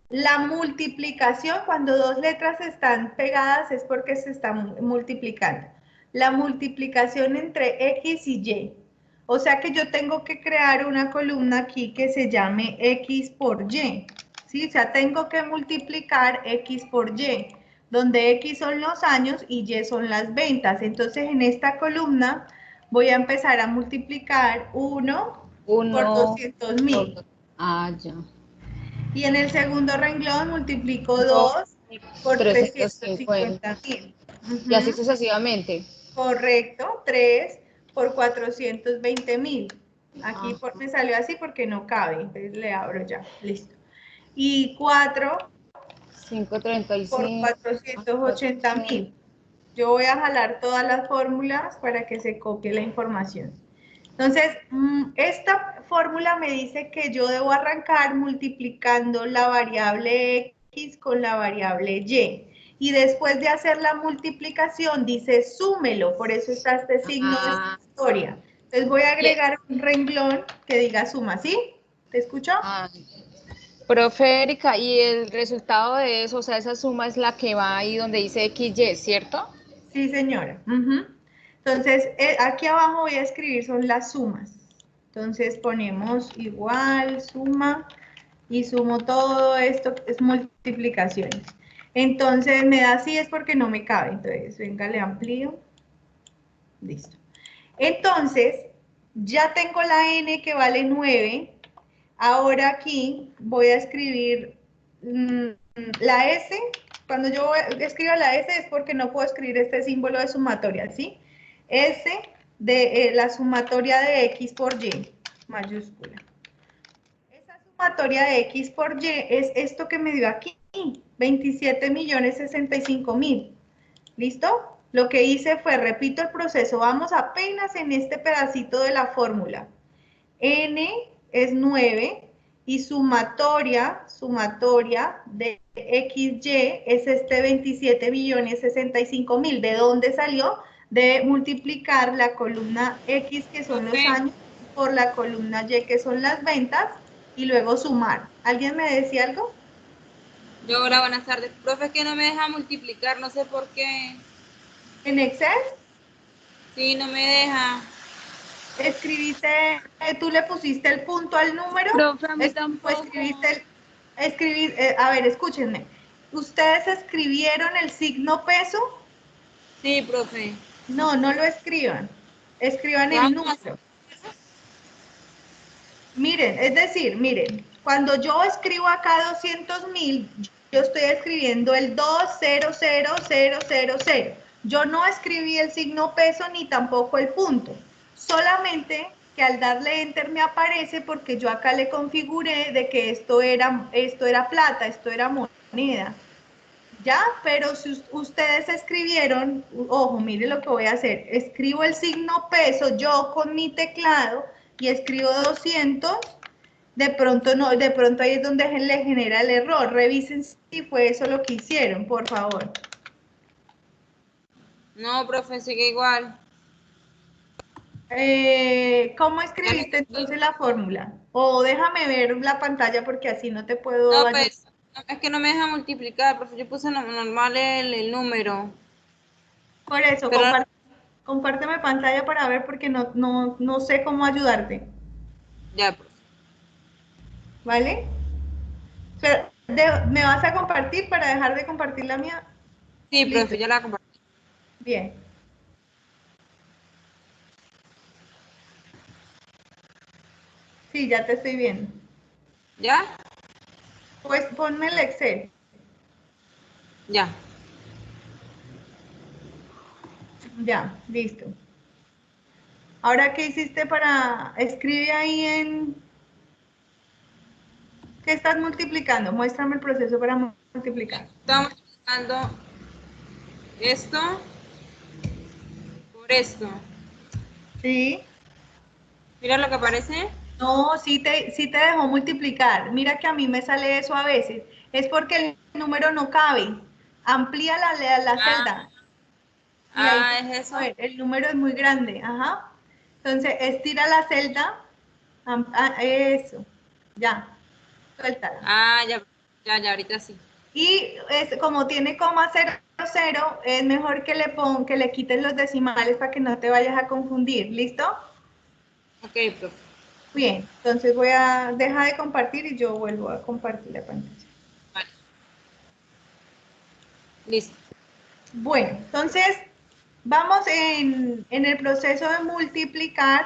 Speaker 1: la multiplicación. Cuando dos letras están pegadas es porque se están multiplicando. La multiplicación entre X y Y. O sea que yo tengo que crear una columna aquí que se llame X por Y. ¿Sí? O sea, tengo que multiplicar X por Y, donde X son los años y Y son las ventas. Entonces, en esta columna voy a empezar a multiplicar 1 por 200.000.
Speaker 2: Ah, ya.
Speaker 1: Y en el segundo renglón multiplico
Speaker 2: No,
Speaker 1: 2 por
Speaker 2: 350.
Speaker 1: 350.000.
Speaker 2: Y así sucesivamente.
Speaker 1: Correcto, 3 por 420.000. Aquí
Speaker 2: Ajá.
Speaker 1: me salió así porque no cabe, entonces le abro ya, listo. Y 4 por
Speaker 2: 535.
Speaker 1: 480.000. Yo voy a jalar todas las fórmulas para que se copie la información. Entonces, esta fórmula me dice que yo debo arrancar multiplicando la variable X con la variable Y. Y después de hacer la multiplicación, dice súmelo, por eso está este signo de sumatoria. Entonces voy a agregar un renglón que diga suma, ¿sí? ¿Te escucho?
Speaker 2: Profe Erika, y el resultado de eso, o sea, esa suma es la que va ahí donde dice XY, ¿cierto?
Speaker 1: Sí, señora. Entonces, aquí abajo voy a escribir son las sumas. Entonces ponemos igual, suma, y sumo todo esto, es multiplicaciones. Entonces me da así es porque no me cabe. Entonces, venga, le amplío. Listo. Entonces, ya tengo la n que vale 9. Ahora aquí voy a escribir la S. Cuando yo escriba la S es porque no puedo escribir este símbolo de sumatoria, ¿sí? S de la sumatoria de X por Y, mayúscula. Esa sumatoria de X por Y es esto que me dio aquí, 27.065.000. ¿Listo? Lo que hice fue, repito el proceso, vamos apenas en este pedacito de la fórmula. N es 9 y sumatoria de XY es este 27.065.000. ¿De dónde salió? De multiplicar la columna X, que son los años, por la columna Y, que son las ventas, y luego sumar. ¿Alguien me decía algo?
Speaker 4: Yo, hola, buenas tardes. Profe, es que no me deja multiplicar, no sé por qué.
Speaker 1: ¿En Excel?
Speaker 4: Sí, no me deja.
Speaker 1: Escribiste, tú le pusiste el punto al número.
Speaker 4: Profe, a mí
Speaker 1: O
Speaker 4: tampoco.
Speaker 1: a ver, escúchenme. ¿Ustedes escribieron el signo peso?
Speaker 4: Sí, profe.
Speaker 1: No, no lo escriban. Escriban el número. Miren, es decir, miren, cuando yo escribo acá 200.000, yo estoy escribiendo el 2000000. Yo no escribí el signo peso ni tampoco el punto. Solamente que al darle enter me aparece porque yo acá le configuré de que esto era plata, esto era moneda. ¿Ya? Pero si ustedes escribieron, ojo, mire lo que voy a hacer. Escribo el signo peso yo con mi teclado y escribo 200. De pronto no, de pronto ahí es donde le genera el error. Revisen si fue eso lo que hicieron, por favor.
Speaker 4: No, profe, sigue igual.
Speaker 1: ¿Cómo escribiste entonces la fórmula? O déjame ver la pantalla porque así no te puedo
Speaker 4: No,
Speaker 1: ayudar.
Speaker 4: pues, es que no me deja multiplicar, profe. Yo puse normal el número.
Speaker 1: Por eso,
Speaker 4: Pero
Speaker 1: compárteme pantalla para ver porque no sé cómo ayudarte,
Speaker 4: ya, pues.
Speaker 1: ¿vale? Pero, ¿me vas a compartir para dejar de compartir la mía?
Speaker 4: Sí,
Speaker 1: Listo,
Speaker 4: profe, ya la compartí.
Speaker 1: bien. Sí, ya te estoy viendo.
Speaker 4: ¿Ya?
Speaker 1: Pues ponme el Excel.
Speaker 4: Ya.
Speaker 1: Ya, listo. Ahora, ¿qué hiciste para... Escribe ahí en... ¿Qué estás multiplicando? Muéstrame el proceso para multiplicar.
Speaker 4: Estamos multiplicando esto por esto.
Speaker 1: ¿Sí?
Speaker 4: Mira lo que aparece.
Speaker 1: No, sí te dejó multiplicar. Mira que a mí me sale eso a veces. Es porque el número no cabe. Amplía la
Speaker 4: Ah,
Speaker 1: celda. Y ahí te
Speaker 4: es
Speaker 1: a
Speaker 4: eso.
Speaker 1: ver, el número es muy grande. Ajá. Entonces, estira la celda. Eso. Ya. Suéltala.
Speaker 4: Ya, ahorita sí.
Speaker 1: Y como tiene coma 00, es mejor que que le quites los decimales para que no te vayas a confundir. ¿Listo?
Speaker 4: Ok, profe.
Speaker 1: Bien, entonces voy a dejar de compartir y yo vuelvo a compartir la pantalla.
Speaker 4: Vale. Listo.
Speaker 1: Bueno, entonces vamos en el proceso de multiplicar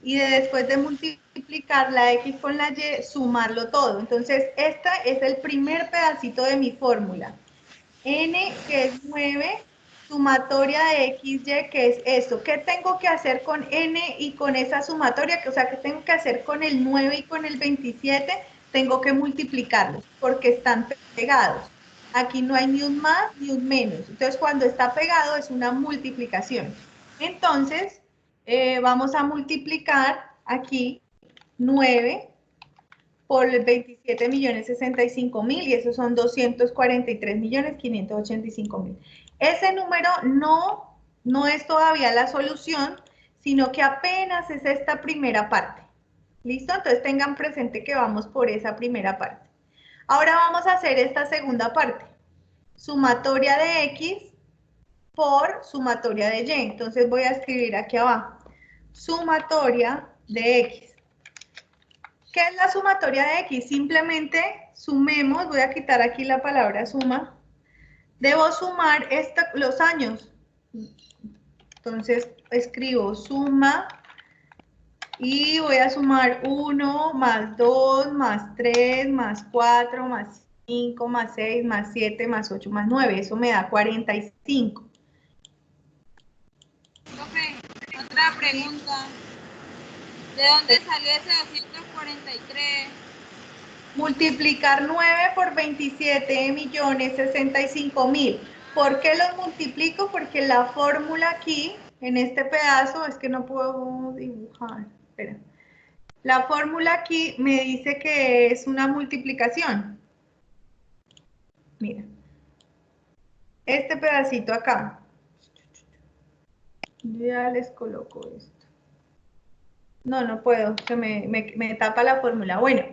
Speaker 1: y después de multiplicar la X con la Y, sumarlo todo. Entonces, este es el primer pedacito de mi fórmula. N, que es 9, sumatoria de X, Y, que es esto. ¿Qué tengo que hacer con N y con esa sumatoria? O sea, ¿qué tengo que hacer con el 9 y con el 27? Tengo que multiplicarlos porque están pegados. Aquí no hay ni un más ni un menos. Entonces, cuando está pegado es una multiplicación. Entonces, vamos a multiplicar aquí 9 por 27.065.000 y esos son 243.585.000. Ese número no es todavía la solución, sino que apenas es esta primera parte. ¿Listo? Entonces tengan presente que vamos por esa primera parte. Ahora vamos a hacer esta segunda parte. Sumatoria de X por sumatoria de Y. Entonces voy a escribir aquí abajo. Sumatoria de X. ¿Qué es la sumatoria de X? Simplemente sumemos, voy a quitar aquí la palabra suma. Debo sumar los años. Entonces escribo suma y voy a sumar 1 más 2 más 3 más 4 más 5 más 6 más 7 más 8 más 9. Eso me da 45.
Speaker 4: Profe, otra pregunta. ¿De dónde salió ese 243?
Speaker 1: Multiplicar 9 por 27.065.000. ¿Por qué los multiplico? Porque la fórmula aquí, en este pedazo, es que no puedo dibujar. Espera. La fórmula aquí me dice que es una multiplicación. Mira. Este pedacito acá. Ya les coloco esto. No puedo, se me tapa la fórmula. Bueno,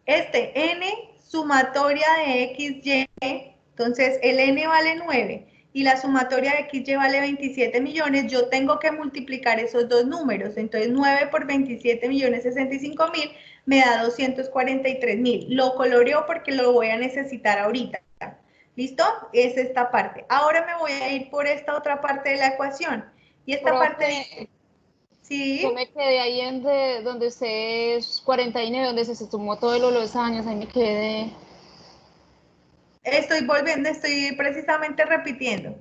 Speaker 1: n sumatoria de x, y, entonces el n vale 9 y la sumatoria de x, y vale 27 millones, yo tengo que multiplicar esos dos números. Entonces 9 por 27.065.000 me da 243.000. Lo coloreo porque lo voy a necesitar ahorita. ¿Listo? Es esta parte. Ahora me voy a ir por esta otra parte de la ecuación. Y esta parte dice... ¿Sí?
Speaker 2: Yo me quedé ahí donde usted es 49, donde se sumó todos los años, ahí me quedé.
Speaker 1: Estoy volviendo, estoy precisamente repitiendo.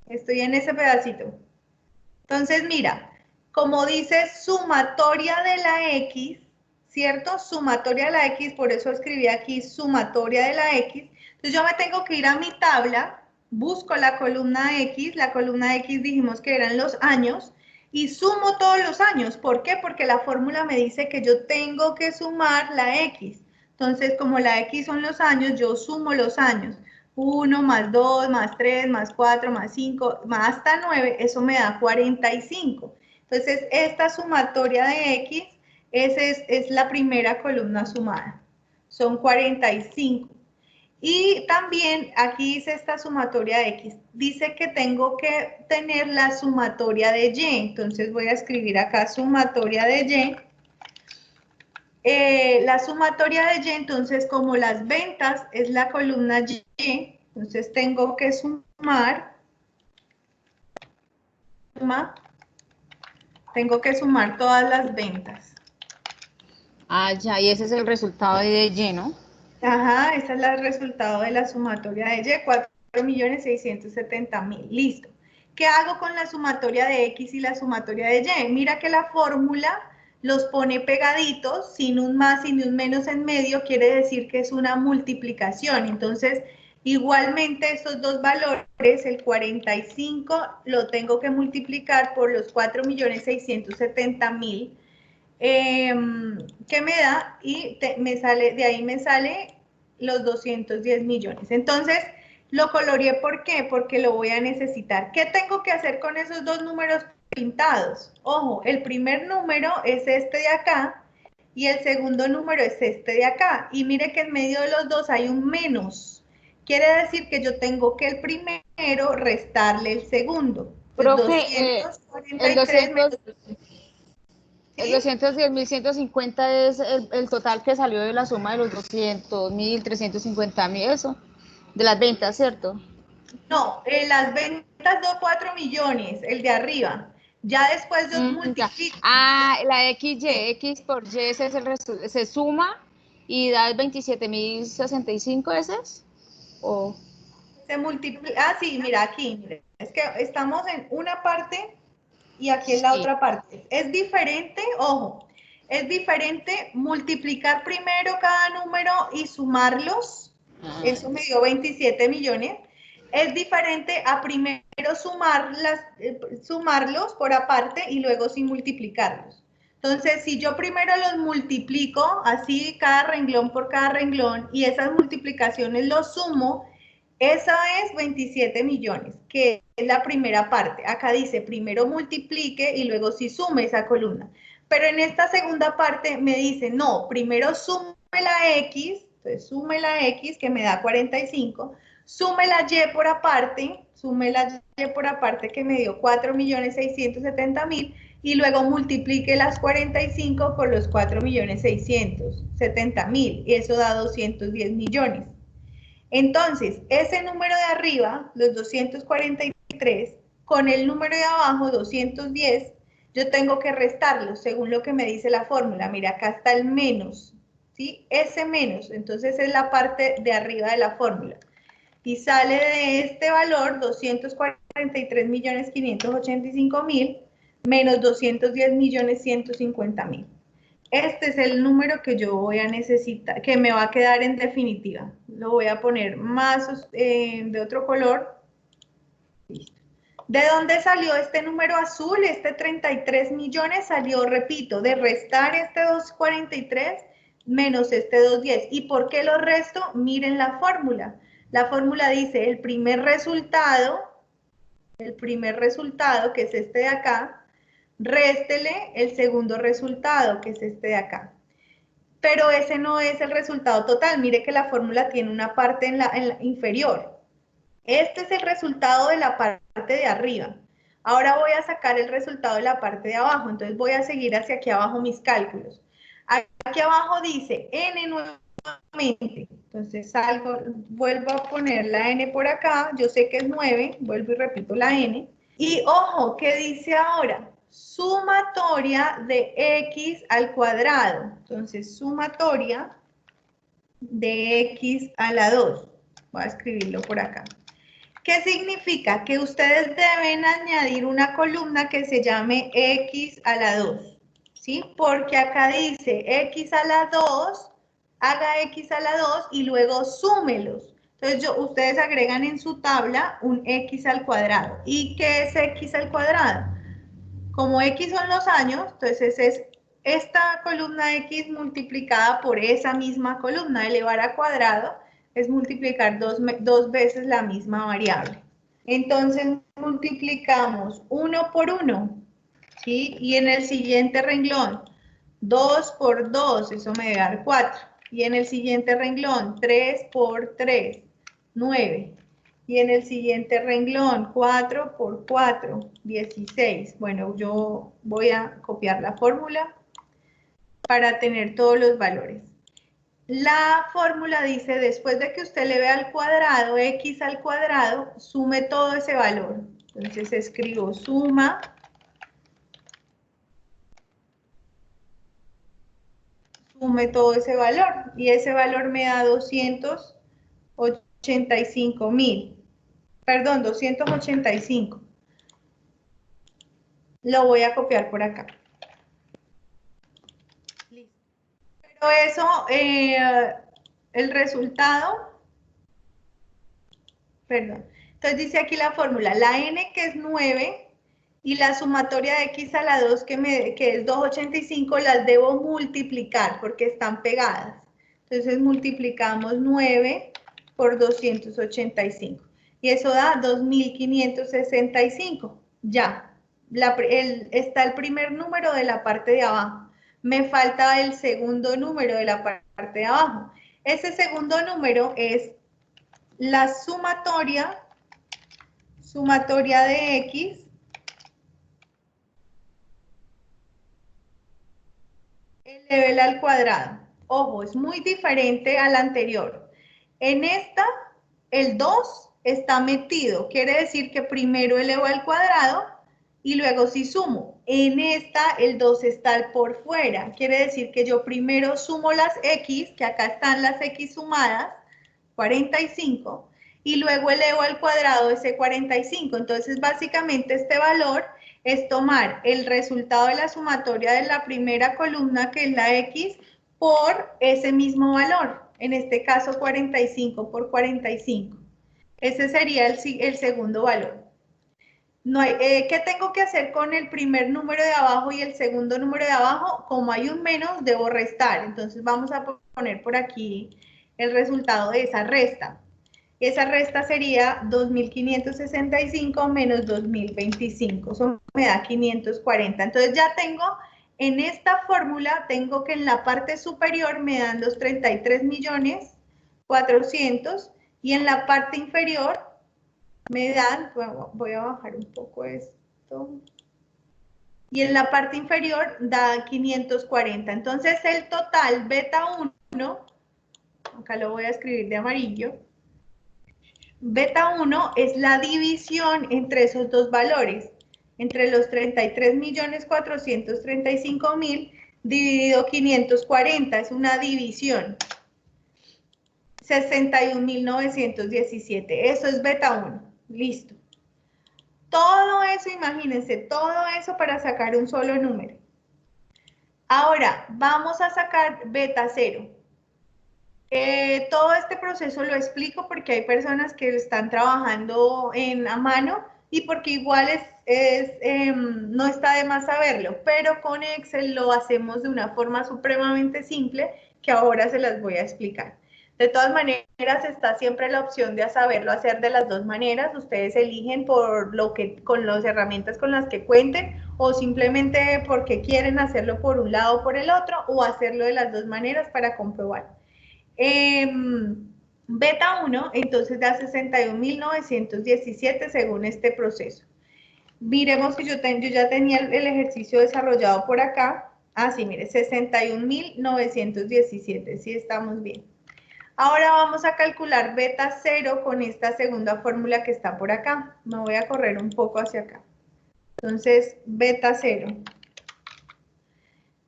Speaker 1: Estoy en ese pedacito. Entonces, mira, como dice sumatoria de la X, ¿cierto? Sumatoria de la X, por eso escribí aquí sumatoria de la X. Entonces yo me tengo que ir a mi tabla, busco la columna X, la columna X dijimos que eran los años, y sumo todos los años. ¿Por qué? Porque la fórmula me dice que yo tengo que sumar la X. Entonces, como la X son los años, yo sumo los años. 1 más 2 más 3 más 4 más 5 más hasta 9, eso me da 45. Entonces, esta sumatoria de X es la primera columna sumada. Son 45. Y también aquí dice esta sumatoria de X. Dice que tengo que tener la sumatoria de Y. Entonces voy a escribir acá sumatoria de Y. La sumatoria de Y, entonces como las ventas es la columna Y, entonces tengo que sumar todas las ventas.
Speaker 2: Ah, ya, y ese es el resultado de Y, ¿no?
Speaker 1: Ajá, ese es el resultado de la sumatoria de Y, 4.670.000. Listo. ¿Qué hago con la sumatoria de X y la sumatoria de Y? Mira que la fórmula los pone pegaditos, sin un más y ni un menos en medio, quiere decir que es una multiplicación. Entonces, igualmente estos dos valores, el 45, lo tengo que multiplicar por los 4.670.000. ¿Qué me da? Y de ahí me sale los 210 millones. Entonces, lo coloreé, ¿por qué? Porque lo voy a necesitar. ¿Qué tengo que hacer con esos dos números pintados? Ojo, el primer número es este de acá y el segundo número es este de acá. Y mire que en medio de los dos hay un menos. Quiere decir que yo tengo que el primero restarle el segundo.
Speaker 2: Profe, el
Speaker 1: 243 menos...
Speaker 2: el
Speaker 1: ¿Sí?
Speaker 2: 210.150 es el total que salió de la suma de los 200.000, 350.000, eso, de las ventas, ¿cierto?
Speaker 1: No, las ventas 4 millones, el de arriba. Ya después yo
Speaker 2: Ya.
Speaker 1: multiplico.
Speaker 2: Ah, la XY, X por Y, ese es se suma y da 27.065, ¿ese es? ¿O?
Speaker 1: Se multiplica. Ah, sí, mira aquí. Mira. Es que estamos en una parte y aquí en la
Speaker 2: Sí.
Speaker 1: otra parte. Es diferente, ojo, es diferente multiplicar primero cada número y sumarlos. Eso me dio 27 millones. Es diferente a primero sumarlos por aparte y luego sí multiplicarlos. Entonces, si yo primero los multiplico, así cada renglón por cada renglón, y esas multiplicaciones los sumo, esa es 27 millones, que es la primera parte. Acá dice, primero multiplique y luego sí sume esa columna. Pero en esta segunda parte me dice, no, primero sume la X, entonces sume la X que me da 45, sume la Y por aparte, sume la Y por aparte que me dio 4.670.000 y luego multiplique las 45 por los 4.670.000 y eso da 210 millones. Entonces, ese número de arriba, los 243, con el número de abajo, 210, yo tengo que restarlo según lo que me dice la fórmula. Mira, acá está el menos, ¿sí? Ese menos, entonces es la parte de arriba de la fórmula. Y sale de este valor 243.585.000 menos 210.150.000. Este es el número que yo voy a necesitar, que me va a quedar en definitiva. Lo voy a poner más de otro color. Listo. ¿De dónde salió este número azul? Este 33 millones salió, repito, de restar este 243 menos este 210. ¿Y por qué lo resto? Miren la fórmula. La fórmula dice el primer resultado, que es este de acá, réstele el segundo resultado, que es este de acá. Pero ese no es el resultado total. Mire que la fórmula tiene una parte en la inferior. Este es el resultado de la parte de arriba. Ahora voy a sacar el resultado de la parte de abajo. Entonces voy a seguir hacia aquí abajo mis cálculos. Aquí abajo dice n nuevamente. Entonces salgo, vuelvo a poner la n por acá. Yo sé que es 9. Vuelvo y repito la n. Y ojo, ¿qué dice ahora? Sumatoria de x al cuadrado. Entonces, sumatoria de x a la 2. Voy a escribirlo por acá. ¿Qué significa? Que ustedes deben añadir una columna que se llame x a la 2. ¿Sí? Porque acá dice x a la 2, haga x a la 2 y luego súmelos. Entonces, ustedes agregan en su tabla un x al cuadrado. ¿Y qué es x al cuadrado? Como x son los años, entonces es esta columna x multiplicada por esa misma columna. Elevar a cuadrado es multiplicar dos veces la misma variable. Entonces multiplicamos 1 por 1, ¿sí? Y en el siguiente renglón, 2 por 2, eso me da 4. Y en el siguiente renglón, 3 por 3, 9. Y en el siguiente renglón, 4 por 4, 16. Bueno, yo voy a copiar la fórmula para tener todos los valores. La fórmula dice, después de que usted le vea al cuadrado, x al cuadrado, sume todo ese valor. Entonces escribo suma todo ese valor. Y ese valor me da 285.000. Perdón, 285. Lo voy a copiar por acá. Listo. Pero eso, el resultado, perdón. Entonces dice aquí la fórmula, la n que es 9 y la sumatoria de x a la 2 que es 285 las debo multiplicar porque están pegadas. Entonces multiplicamos 9 por 285 y eso da 2565. Ya, está el primer número de la parte de abajo. Me falta el segundo número de la parte de abajo. Ese segundo número es la sumatoria de x elevela al cuadrado. Ojo, es muy diferente a la anterior. En esta, el 2 está metido. Quiere decir que primero elevo al cuadrado y luego sí sumo. En esta, el 2 está por fuera. Quiere decir que yo primero sumo las x, que acá están las x sumadas, 45, y luego elevo al cuadrado ese 45. Entonces, básicamente, este valor es tomar el resultado de la sumatoria de la primera columna, que es la x, por ese mismo valor. En este caso, 45 por 45. Ese sería el segundo valor. No hay, ¿qué tengo que hacer con el primer número de abajo y el segundo número de abajo? Como hay un menos, debo restar. Entonces, vamos a poner por aquí el resultado de esa resta. Esa resta sería 2.565 menos 2.025. Eso me da 540. Entonces ya tengo, en esta fórmula, tengo que en la parte superior me dan los 33.400.000 y en la parte inferior me dan, voy a bajar un poco esto, y en la parte inferior da 540. Entonces el total beta 1, acá lo voy a escribir de amarillo, beta 1 es la división entre esos dos valores, entre los 33.435.000 dividido 540, es una división. 61.917, eso es beta 1, listo. Todo eso, imagínense, todo eso para sacar un solo número. Ahora, vamos a sacar beta 0. Todo este proceso lo explico porque hay personas que están trabajando a mano y porque igual no está de más saberlo, pero con Excel lo hacemos de una forma supremamente simple que ahora se las voy a explicar. De todas maneras, está siempre la opción de saberlo hacer de las dos maneras. Ustedes eligen con las herramientas con las que cuenten o simplemente porque quieren hacerlo por un lado o por el otro o hacerlo de las dos maneras para comprobar. Beta 1, entonces da 61.917 según este proceso. Miremos que yo ya tenía el ejercicio desarrollado por acá. Ah, sí, mire, 61.917, sí estamos bien. Ahora vamos a calcular beta 0 con esta segunda fórmula que está por acá. Me voy a correr un poco hacia acá. Entonces, beta 0.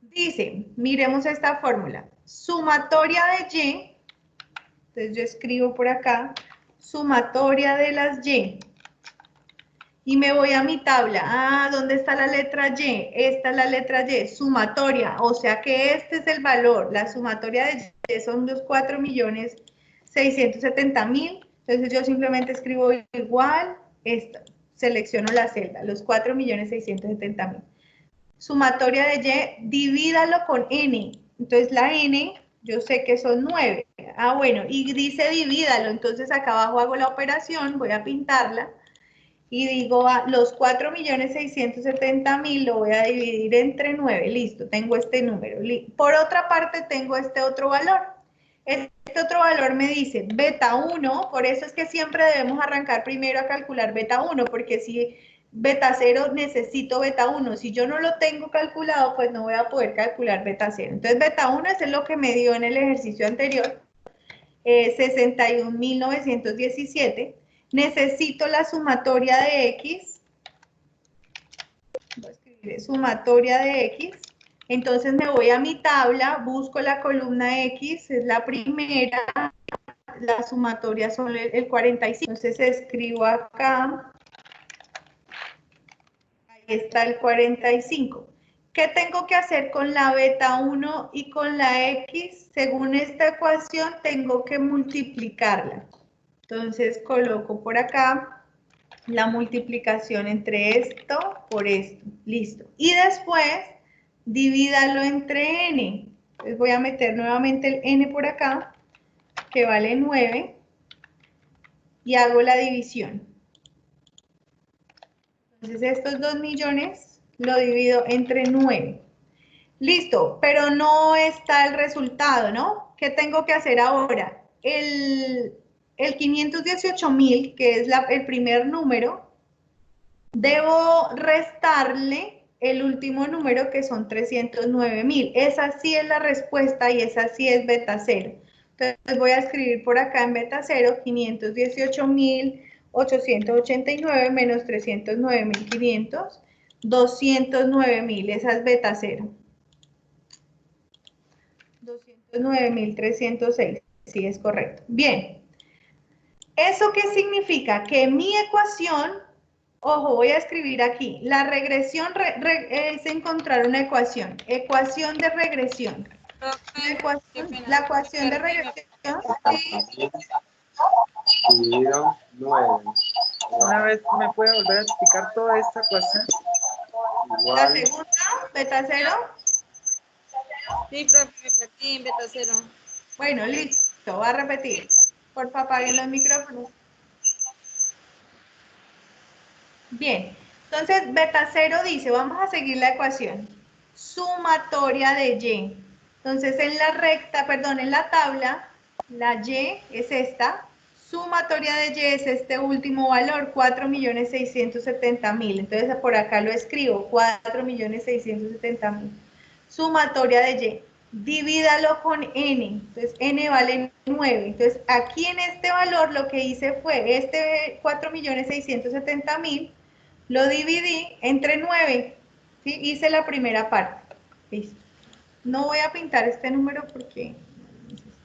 Speaker 1: Dice, miremos esta fórmula. Sumatoria de y, entonces yo escribo por acá, sumatoria de las y. Y me voy a mi tabla. Ah, ¿dónde está la letra Y? Esta es la letra Y, sumatoria. O sea que este es el valor. La sumatoria de Y son los 4.670.000. Entonces yo simplemente escribo igual, selecciono la celda, los 4.670.000. Sumatoria de Y, divídalo con N. Entonces la N, yo sé que son 9. Ah, bueno, y dice divídalo. Entonces acá abajo hago la operación, voy a pintarla. y digo los 4.670.000 lo voy a dividir entre 9, listo, tengo este número. Por otra parte tengo este otro valor. Este otro valor me dice beta 1, por eso es que siempre debemos arrancar primero a calcular beta 1, porque si beta 0 necesito beta 1, si yo no lo tengo calculado, pues no voy a poder calcular beta 0. Entonces beta 1 es lo que me dio en el ejercicio anterior, 61.917. Necesito la sumatoria de X, voy a escribir sumatoria de X, entonces me voy a mi tabla, busco la columna X, es la primera, la sumatoria son el 45, entonces escribo acá, ahí está el 45. ¿Qué tengo que hacer con la beta 1 y con la X? Según esta ecuación tengo que multiplicarla. Entonces coloco por acá la multiplicación entre esto por esto. Listo. Y después divídalo entre n. Entonces voy a meter nuevamente el n por acá, que vale 9, y hago la división. Entonces estos 2 millones lo divido entre 9. Listo, pero no está el resultado, ¿no? ¿Qué tengo que hacer ahora? El 518.000, que es el primer número, debo restarle el último número, que son 309.000. Esa sí es la respuesta y esa sí es beta 0. Entonces voy a escribir por acá en beta 0, 518.889 menos 309.500, 209.000, esa es beta 0. 209.306, sí, es correcto. Bien, ¿eso qué significa? Que mi ecuación, ojo, voy a escribir aquí, la regresión es encontrar una ecuación de regresión. La ecuación de regresión, sí.
Speaker 5: Dividido 9. Una vez me puede volver a explicar toda esta ecuación.
Speaker 1: La segunda, beta 0.
Speaker 4: Sí, profe, aquí en beta 0.
Speaker 1: Bueno, listo, va a repetir. Por favor, apaguen los micrófonos. Bien, entonces beta 0 dice, vamos a seguir la ecuación, sumatoria de y. Entonces en la recta, perdón, en la tabla, la y es esta, sumatoria de y es este último valor, 4.670.000. Entonces por acá lo escribo, 4.670.000. Sumatoria de y. Divídalo con n, entonces n vale 9. Entonces aquí en este valor lo que hice fue, este 4.670.000, lo dividí entre 9, ¿sí? Hice la primera parte. Listo. No voy a pintar este número porque...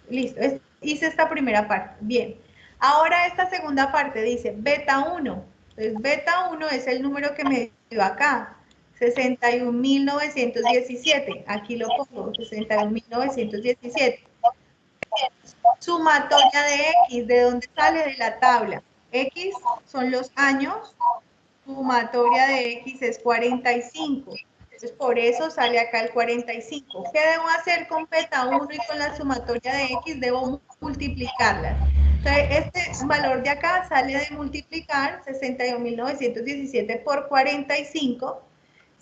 Speaker 1: Listo, hice esta primera parte. Bien. Ahora esta segunda parte dice beta 1. Entonces beta 1 es el número que me dio acá. 61.917. Aquí lo pongo, 61.917. Sumatoria de X, ¿de dónde sale? De la tabla. X son los años, sumatoria de X es 45. Entonces, por eso sale acá el 45. ¿Qué debo hacer con beta 1 y con la sumatoria de X? Debo multiplicarlas. Entonces, este valor de acá sale de multiplicar 61.917 por 45,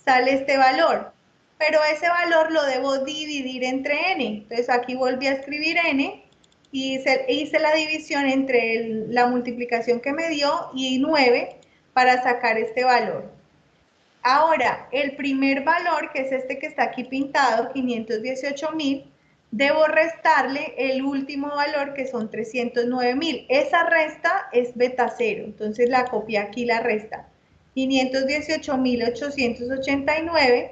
Speaker 1: sale este valor. Pero ese valor lo debo dividir entre n. Entonces, aquí volví a escribir n y hice la división entre la multiplicación que me dio y 9 para sacar este valor. Ahora, el primer valor, que es este que está aquí pintado, 518.000, debo restarle el último valor, que son 309.000. Esa resta es beta 0, entonces la copié aquí, la resta. 518.889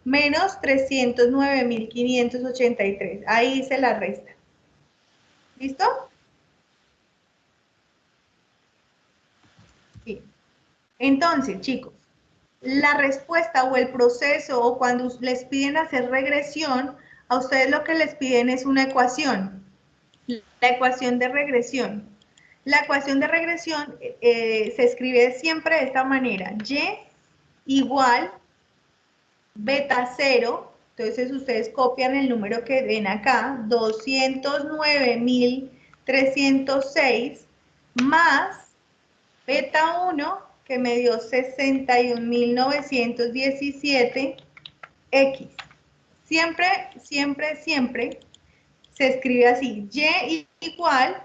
Speaker 1: menos 309.583. Ahí hice la resta. ¿Listo? Sí. Entonces, chicos, la respuesta o el proceso, o cuando les piden hacer regresión, a ustedes lo que les piden es una ecuación, la ecuación de regresión. La ecuación de regresión se escribe siempre de esta manera, y igual beta 0, entonces ustedes copian el número que ven acá, 209.306 más beta 1 que me dio 61.917 X. Siempre, siempre, siempre se escribe así, Y igual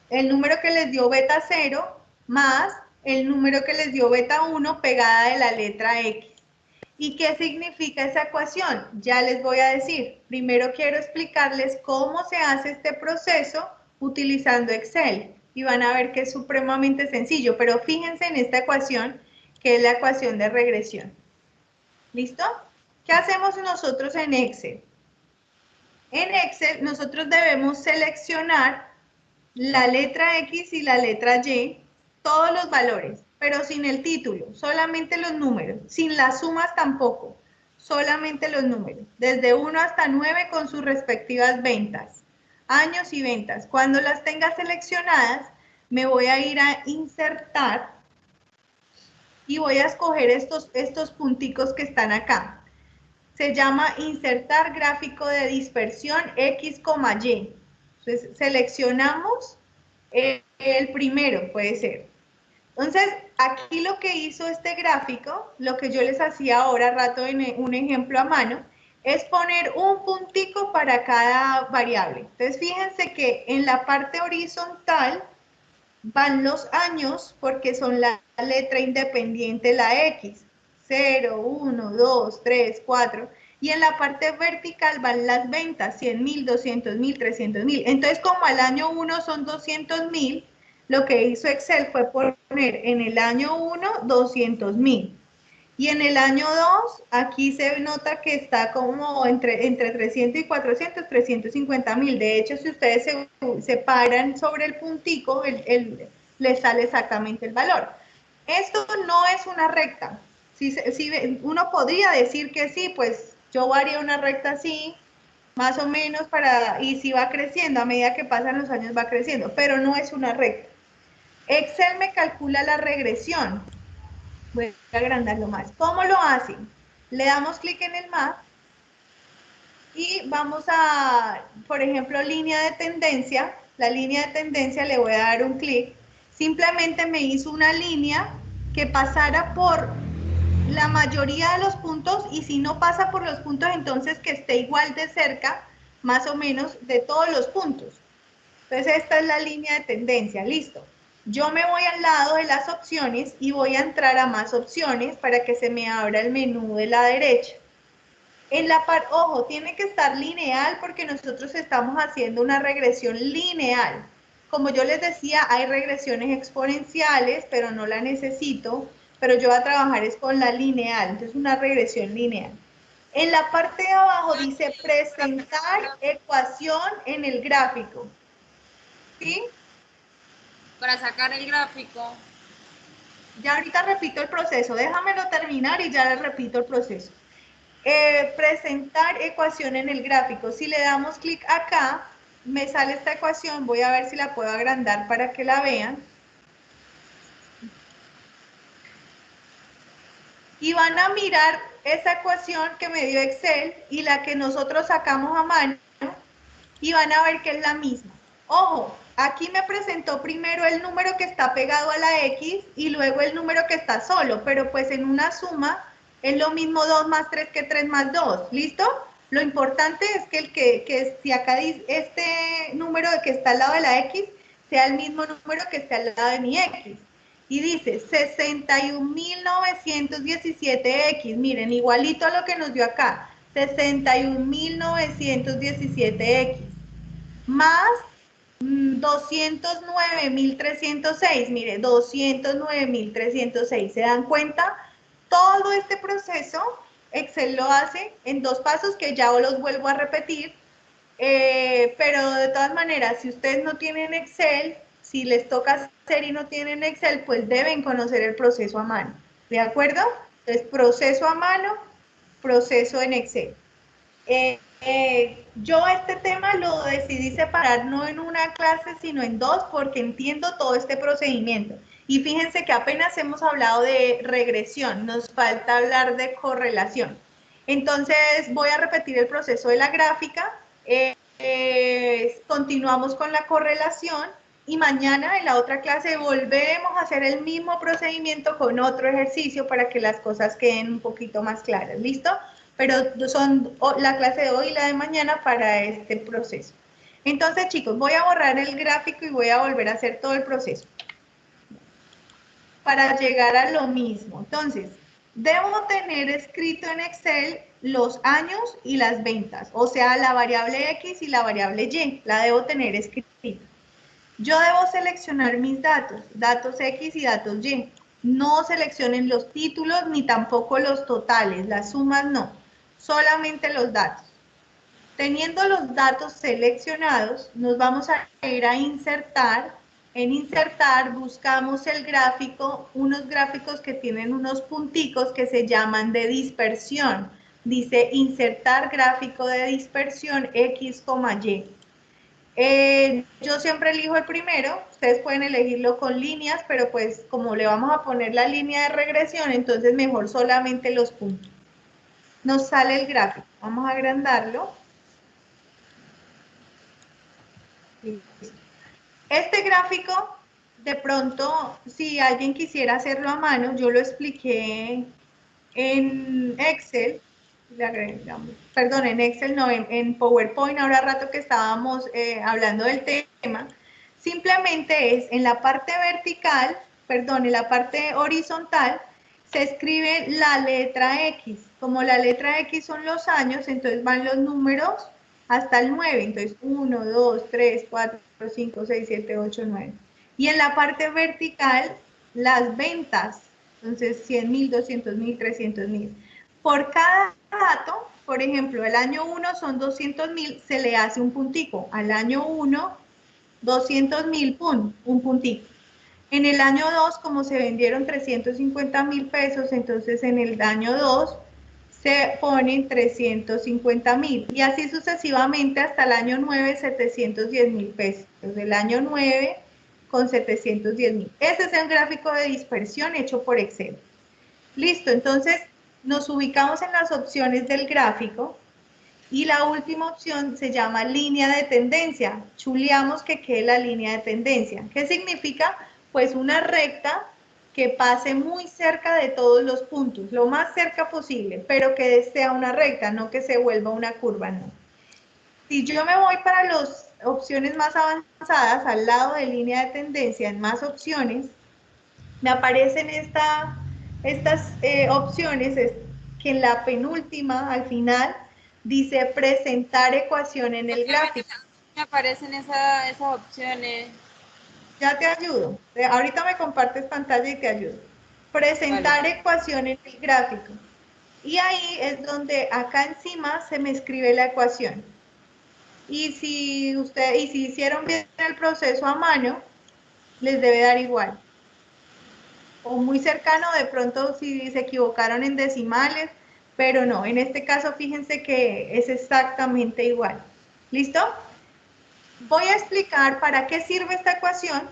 Speaker 1: el número que les dio beta 0 más el número que les dio beta 1 pegada de la letra X. ¿Y qué significa esa ecuación? Ya les voy a decir. Primero quiero explicarles cómo se hace este proceso utilizando Excel. Y van a ver que es supremamente sencillo, pero fíjense en esta ecuación, que es la ecuación de regresión. ¿Listo? ¿Qué hacemos nosotros en Excel? En Excel nosotros debemos seleccionar la letra X y la letra Y, todos los valores, pero sin el título, solamente los números, sin las sumas tampoco, solamente los números, desde 1 hasta 9 con sus respectivas ventas, años y ventas. Cuando las tenga seleccionadas, me voy a ir a insertar y voy a escoger estos punticos que están acá. Se llama insertar gráfico de dispersión X, Y. Entonces, seleccionamos el primero, puede ser. Entonces, aquí lo que hizo este gráfico, lo que yo les hacía ahora rato en un ejemplo a mano, es poner un puntico para cada variable. Entonces, fíjense que en la parte horizontal van los años porque son la letra independiente, la X. 0, 1, 2, 3, 4. Y en la parte vertical van las ventas, 100.000, 200.000, 300.000. Entonces, como al año 1 son 200.000, lo que hizo Excel fue poner en el año 1 200.000. Y en el año 2, aquí se nota que está como entre 300 y 400, 350.000. De hecho, si ustedes se paran sobre el puntico, les sale exactamente el valor. Esto no es una recta. Si uno podría decir que sí, pues yo haría una recta así, más o menos, y si va creciendo, a medida que pasan los años va creciendo, pero no es una recta. Excel me calcula la regresión. Voy a agrandarlo más. ¿Cómo lo hacen? Le damos clic en el map y vamos a, por ejemplo, línea de tendencia. La línea de tendencia le voy a dar un clic. Simplemente me hizo una línea que pasara por la mayoría de los puntos, y si no pasa por los puntos, entonces que esté igual de cerca, más o menos, de todos los puntos. Entonces esta es la línea de tendencia, listo. Yo me voy al lado de las opciones y voy a entrar a más opciones para que se me abra el menú de la derecha. En la parte, ojo, tiene que estar lineal porque nosotros estamos haciendo una regresión lineal. Como yo les decía, hay regresiones exponenciales, pero no la necesito, pero yo voy a trabajar es con la lineal, entonces una regresión lineal. En la parte de abajo dice presentar ecuación en el gráfico. ¿Sí?
Speaker 4: Para sacar el gráfico.
Speaker 1: Ya ahorita repito el proceso, déjamelo terminar y ya le repito el proceso. Presentar ecuación en el gráfico. Si le damos clic acá, me sale esta ecuación. Voy a ver si la puedo agrandar para que la vean. Y van a mirar esa ecuación que me dio Excel y la que nosotros sacamos a mano y van a ver que es la misma. Ojo, aquí me presentó primero el número que está pegado a la X y luego el número que está solo, pero pues en una suma es lo mismo 2 más 3 que 3 más 2, ¿listo? Lo importante es que si acá dice este número que está al lado de la X sea el mismo número que esté al lado de mi X. Y dice 61.917X, miren, igualito a lo que nos dio acá, 61.917X, más 209.306, mire, 209.306, ¿se dan cuenta? Todo este proceso Excel lo hace en 2 pasos que ya los vuelvo a repetir, pero de todas maneras, si ustedes no tienen Excel, si les toca hacer y no tienen Excel, pues deben conocer el proceso a mano, ¿de acuerdo? Entonces, proceso a mano, proceso en Excel. Yo este tema lo decidí separar no en una clase, sino en 2, porque entiendo todo este procedimiento. Y fíjense que apenas hemos hablado de regresión, nos falta hablar de correlación. Entonces, voy a repetir el proceso de la gráfica. Continuamos con la correlación y mañana en la otra clase volvemos a hacer el mismo procedimiento con otro ejercicio para que las cosas queden un poquito más claras, ¿listo? Pero son la clase de hoy y la de mañana para este proceso. Entonces, chicos, voy a borrar el gráfico y voy a volver a hacer todo el proceso para llegar a lo mismo. Entonces, debo tener escrito en Excel los años y las ventas, o sea, la variable X y la variable Y, la debo tener escrita. Yo debo seleccionar mis datos, datos X y datos Y. No seleccionen los títulos ni tampoco los totales, las sumas no, solamente los datos. Teniendo los datos seleccionados, nos vamos a ir a insertar. En insertar buscamos el gráfico, unos gráficos que tienen unos punticos que se llaman de dispersión. Dice insertar gráfico de dispersión X, Y. Yo siempre elijo el primero, ustedes pueden elegirlo con líneas, pero pues como le vamos a poner la línea de regresión, entonces mejor solamente los puntos. Nos sale el gráfico, vamos a agrandarlo. Este gráfico, de pronto, si alguien quisiera hacerlo a mano, yo lo expliqué en Excel, perdón, en Excel no, en PowerPoint, ahora rato que estábamos hablando del tema, simplemente es en la parte vertical, perdón, en la parte horizontal, se escribe la letra X. Como la letra X son los años, entonces van los números hasta el 9. Entonces 1, 2, 3, 4, 5, 6, 7, 8, 9. Y en la parte vertical, las ventas. Entonces 100.000, 200.000, 300.000. Por cada dato, por ejemplo, el año 1 son 200.000, se le hace un puntico. Al año 1, 200.000, pum, un puntico. En el año 2, como se vendieron 350.000 pesos, entonces en el año 2 se ponen 350.000 y así sucesivamente hasta el año 9, 710.000 pesos. El año 9 con 710.000. Ese es el gráfico de dispersión hecho por Excel. Listo, entonces nos ubicamos en las opciones del gráfico y la última opción se llama línea de tendencia. Chuleamos que quede la línea de tendencia. ¿Qué significa? Pues una recta que pase muy cerca de todos los puntos, lo más cerca posible, pero que sea una recta, no que se vuelva una curva, no. Si yo me voy para las opciones más avanzadas, al lado de línea de tendencia, en más opciones, me aparecen estas opciones, que en la penúltima, al final, dice presentar ecuación en el gráfico.
Speaker 4: Me aparecen esas opciones.
Speaker 1: Ya te ayudo. Ahorita me compartes pantalla y te ayudo. Presentar ecuación en el gráfico. Y ahí es donde acá encima se me escribe la ecuación. Y si hicieron bien el proceso a mano, les debe dar igual. O muy cercano, de pronto si se equivocaron en decimales, pero no, en este caso fíjense que es exactamente igual. ¿Listo? Voy a explicar para qué sirve esta ecuación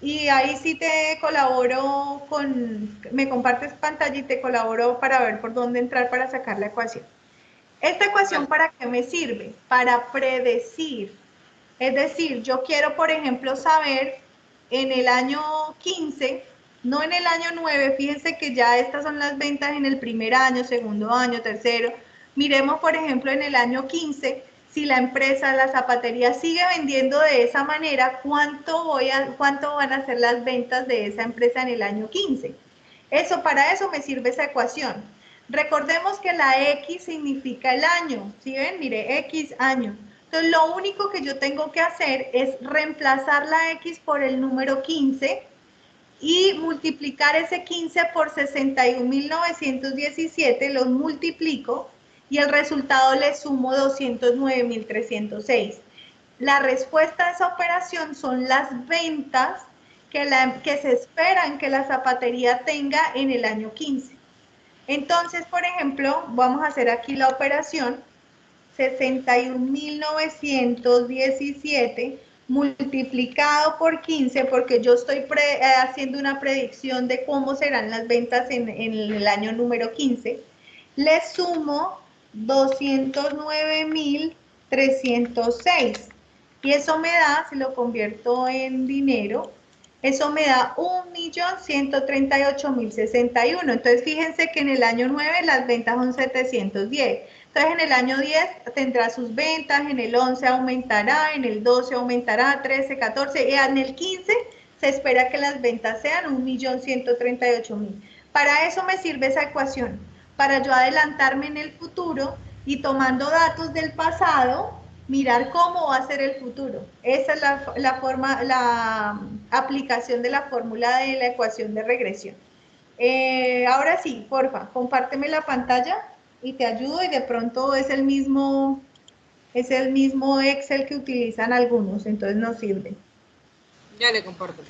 Speaker 1: y ahí sí te colaboro me compartes pantalla y te colaboro para ver por dónde entrar para sacar la ecuación. ¿Esta ecuación para qué me sirve? Para predecir. Es decir, yo quiero, por ejemplo, saber en el año 15, no en el año 9, fíjense que ya estas son las ventas en el primer año, segundo año, tercero. Miremos, por ejemplo, en el año 15, si la empresa, la zapatería sigue vendiendo de esa manera, ¿cuánto van a ser las ventas de esa empresa en el año 15? Para eso me sirve esa ecuación. Recordemos que la X significa el año, ¿sí ven? Mire, X año. Entonces, lo único que yo tengo que hacer es reemplazar la X por el número 15 y multiplicar ese 15 por 61.917, los multiplico y el resultado le sumo 209.306. La respuesta a esa operación son las ventas que se esperan que la zapatería tenga en el año 15. Entonces, por ejemplo, vamos a hacer aquí la operación 61.917 multiplicado por 15, porque yo estoy haciendo una predicción de cómo serán las ventas en el año número 15, le sumo 209.306. Y eso me da, si lo convierto en dinero, eso me da 1.138.061. Entonces, fíjense que en el año 9 las ventas son 710. Entonces, en el año 10 tendrá sus ventas, en el 11 aumentará, en el 12 aumentará, 13, 14, y en el 15 se espera que las ventas sean 1.138.000. Para eso me sirve esa ecuación, para yo adelantarme en el futuro y tomando datos del pasado, mirar cómo va a ser el futuro. Esa es la aplicación de la fórmula de la ecuación de regresión. Ahora sí, porfa, compárteme la pantalla y te ayudo, y de pronto es el mismo Excel que utilizan algunos, entonces nos sirve.
Speaker 4: Ya le comparto.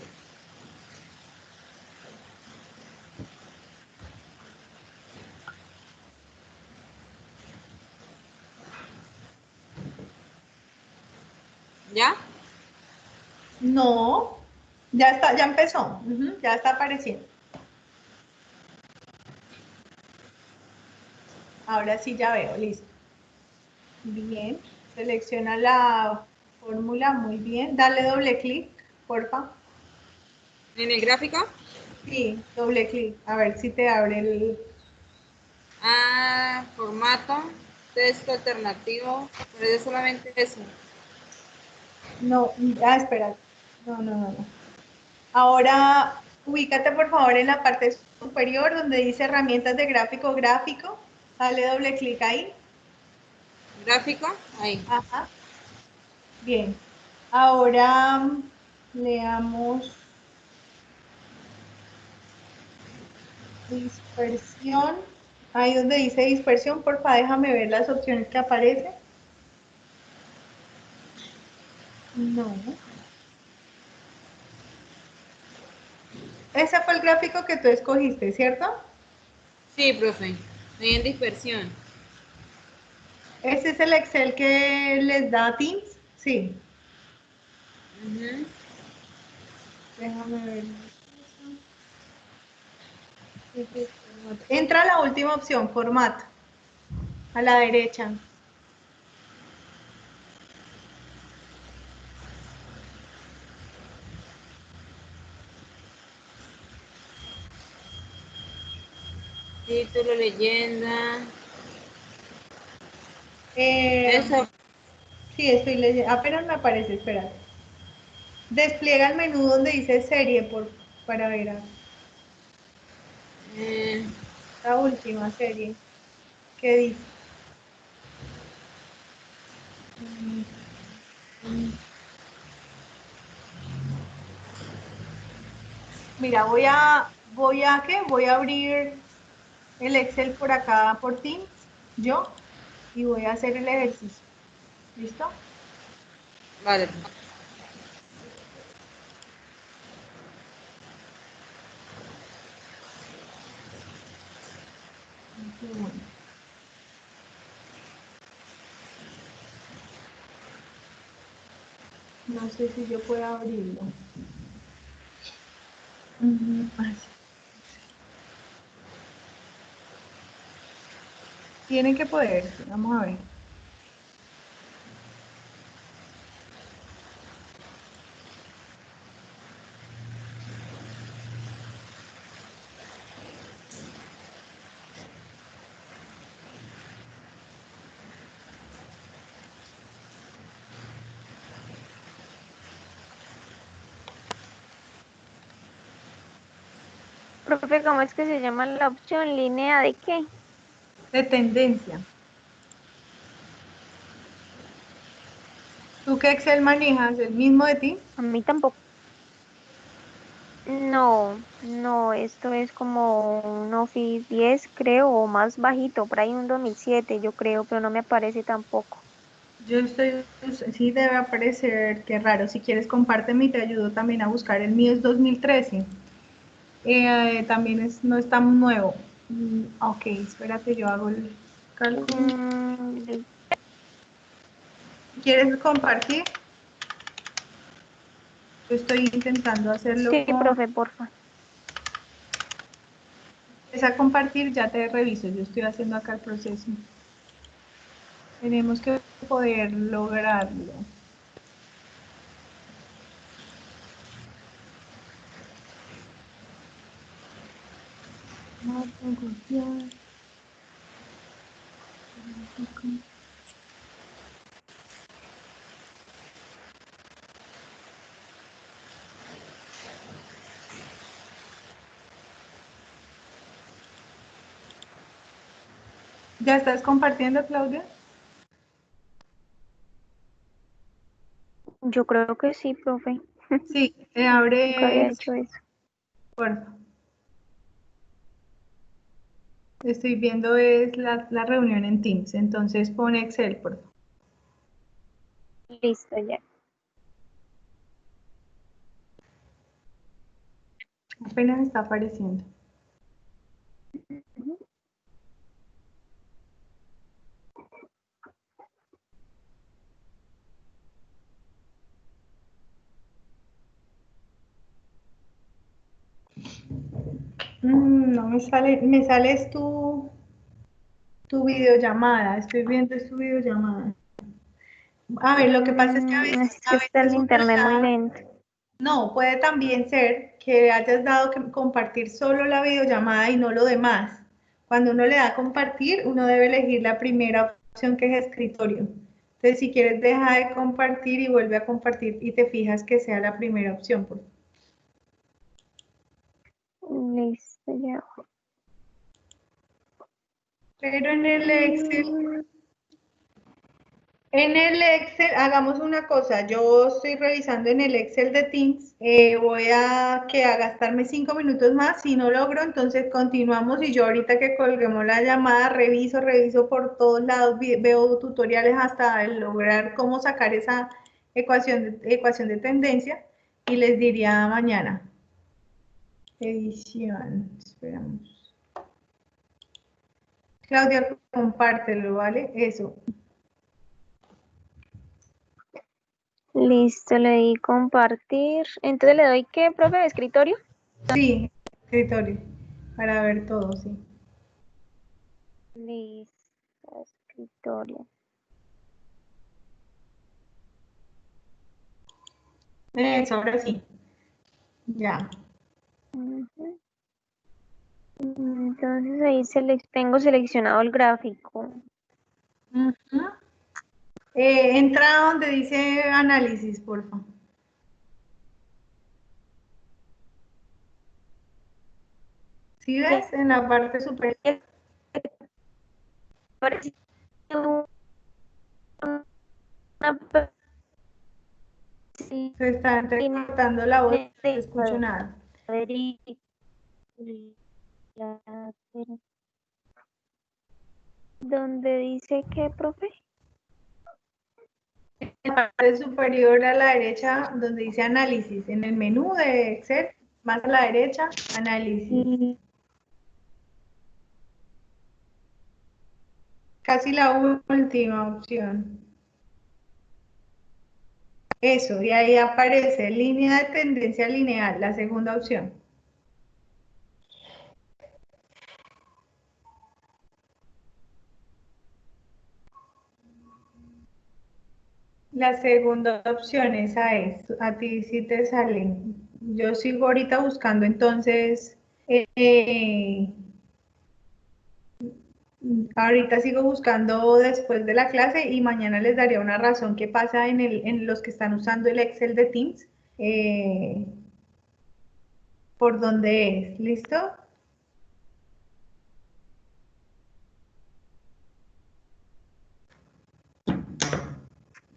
Speaker 4: ¿Ya?
Speaker 1: No, ya está, ya empezó, ya está apareciendo. Ahora sí ya veo, listo. Bien, selecciona la fórmula, muy bien. Dale doble clic, porfa.
Speaker 4: ¿En el gráfico?
Speaker 1: Sí, doble clic, a ver si te abre el...
Speaker 4: Ah, formato, texto alternativo, pero es solamente eso.
Speaker 1: No, espera. No. Ahora, ubícate por favor en la parte superior donde dice herramientas de gráfico. Dale doble clic ahí.
Speaker 4: Gráfico, ahí.
Speaker 1: Ajá. Bien. Ahora leamos dispersión. Ahí donde dice dispersión, porfa, déjame ver las opciones que aparecen. No. Ese fue el gráfico que tú escogiste, ¿cierto?
Speaker 4: Sí, profe. Estoy en dispersión.
Speaker 1: Ese es el Excel que les da Teams. Sí.
Speaker 4: Ujú.
Speaker 1: Déjame ver. Entra a la última opción, formato, a la derecha.
Speaker 4: Título, leyenda.
Speaker 1: Eh,
Speaker 4: Eso.
Speaker 1: sí, estoy leyendo. Apenas me aparece, espérate. Despliega el menú donde dice serie para ver
Speaker 4: eh,
Speaker 1: la última serie. ¿Qué dice? Mm, Mira, voy a abrir el Excel por acá por Teams, yo, y voy a hacer el ejercicio. ¿Listo?
Speaker 4: vale.
Speaker 1: Un segundo. No sé si yo puedo abrirlo. Así. Tiene que poder, sí, vamos a ver.
Speaker 3: Profe, ¿cómo es que se llama la opción? ¿Línea de qué?
Speaker 1: De tendencia. ¿Tú qué Excel manejas? ¿El mismo de ti?
Speaker 3: A mí tampoco. No, esto es como un Office 10, creo, o más bajito, por ahí un 2007, yo creo, pero no me aparece tampoco.
Speaker 1: Yo estoy, sí debe aparecer, qué raro. Si quieres, compárteme y te ayudo también a buscar. El mío es 2013. También no es tan nuevo. Ok, espérate, yo hago el cálculo.
Speaker 3: Mm,
Speaker 1: ¿Quieres compartir? Yo estoy intentando hacerlo
Speaker 3: sí,
Speaker 1: con...
Speaker 3: profe, porfa.
Speaker 1: Empieza a compartir, ya te reviso. Yo estoy haciendo acá el proceso. Tenemos que poder lograrlo. ¿Ya estás compartiendo, Claudia?
Speaker 3: Yo creo que sí, profe.
Speaker 1: Sí,
Speaker 3: Nunca había
Speaker 1: abre,
Speaker 3: hecho eso.
Speaker 1: porfa. Estoy viendo es la reunión en Teams, entonces pone Excel, por favor.
Speaker 3: Listo, ya.
Speaker 1: Apenas está apareciendo. No me sales tu videollamada. Estoy viendo tu videollamada. A ver, lo que pasa es que
Speaker 3: Es que está el
Speaker 1: uno
Speaker 3: internet muy
Speaker 1: da.
Speaker 3: lento.
Speaker 1: No, puede también ser que hayas dado que compartir solo la videollamada y no lo demás. Cuando uno le da a compartir, uno debe elegir la primera opción que es escritorio. Entonces, si quieres, deja de compartir y vuelve a compartir y te fijas que sea la primera opción.
Speaker 3: Listo, ya.
Speaker 1: Pero en el Excel, hagamos una cosa, yo estoy revisando en el Excel de Teams, voy a gastarme 5 minutos más, si no logro, entonces continuamos y yo ahorita que colguemos la llamada, reviso por todos lados, veo tutoriales hasta lograr cómo sacar esa ecuación de tendencia y les diría mañana. Edición, esperamos. Claudia, compártelo, ¿vale? Eso.
Speaker 3: Listo, le di compartir. Entonces le doy ¿qué, profe? ¿Escritorio?
Speaker 1: Sí, escritorio, para ver todo, sí.
Speaker 3: Listo, escritorio.
Speaker 1: Eso, ahora sí. Ya.
Speaker 3: Entonces ahí tengo seleccionado el gráfico.
Speaker 1: Entra donde dice análisis, por favor. ¿Sí ves? En la parte superior. Se está entrecortando la voz, no te escucho nada.
Speaker 3: ¿Dónde dice qué, profe?
Speaker 1: En la parte superior a la derecha, donde dice análisis, en el menú de Excel, más a la derecha, análisis. Casi la última opción. Eso, y ahí aparece línea de tendencia lineal, la segunda opción. La segunda opción, esa es, a ti sí te sale. Yo sigo ahorita buscando entonces, ahorita sigo buscando después de la clase y mañana les daría una razón qué pasa en los que están usando el Excel de Teams, por dónde es, ¿listo?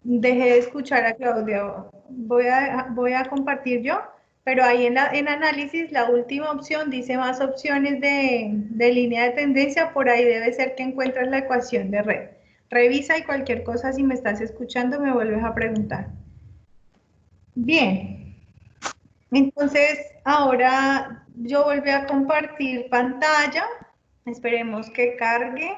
Speaker 1: Dejé de escuchar a Claudia. Voy a compartir yo, pero ahí en análisis la última opción dice más opciones de línea de tendencia. Por ahí debe ser que encuentras la ecuación de red. Revisa y cualquier cosa, si me estás escuchando, me vuelves a preguntar. Bien. Entonces, ahora yo volví a compartir pantalla. Esperemos que cargue.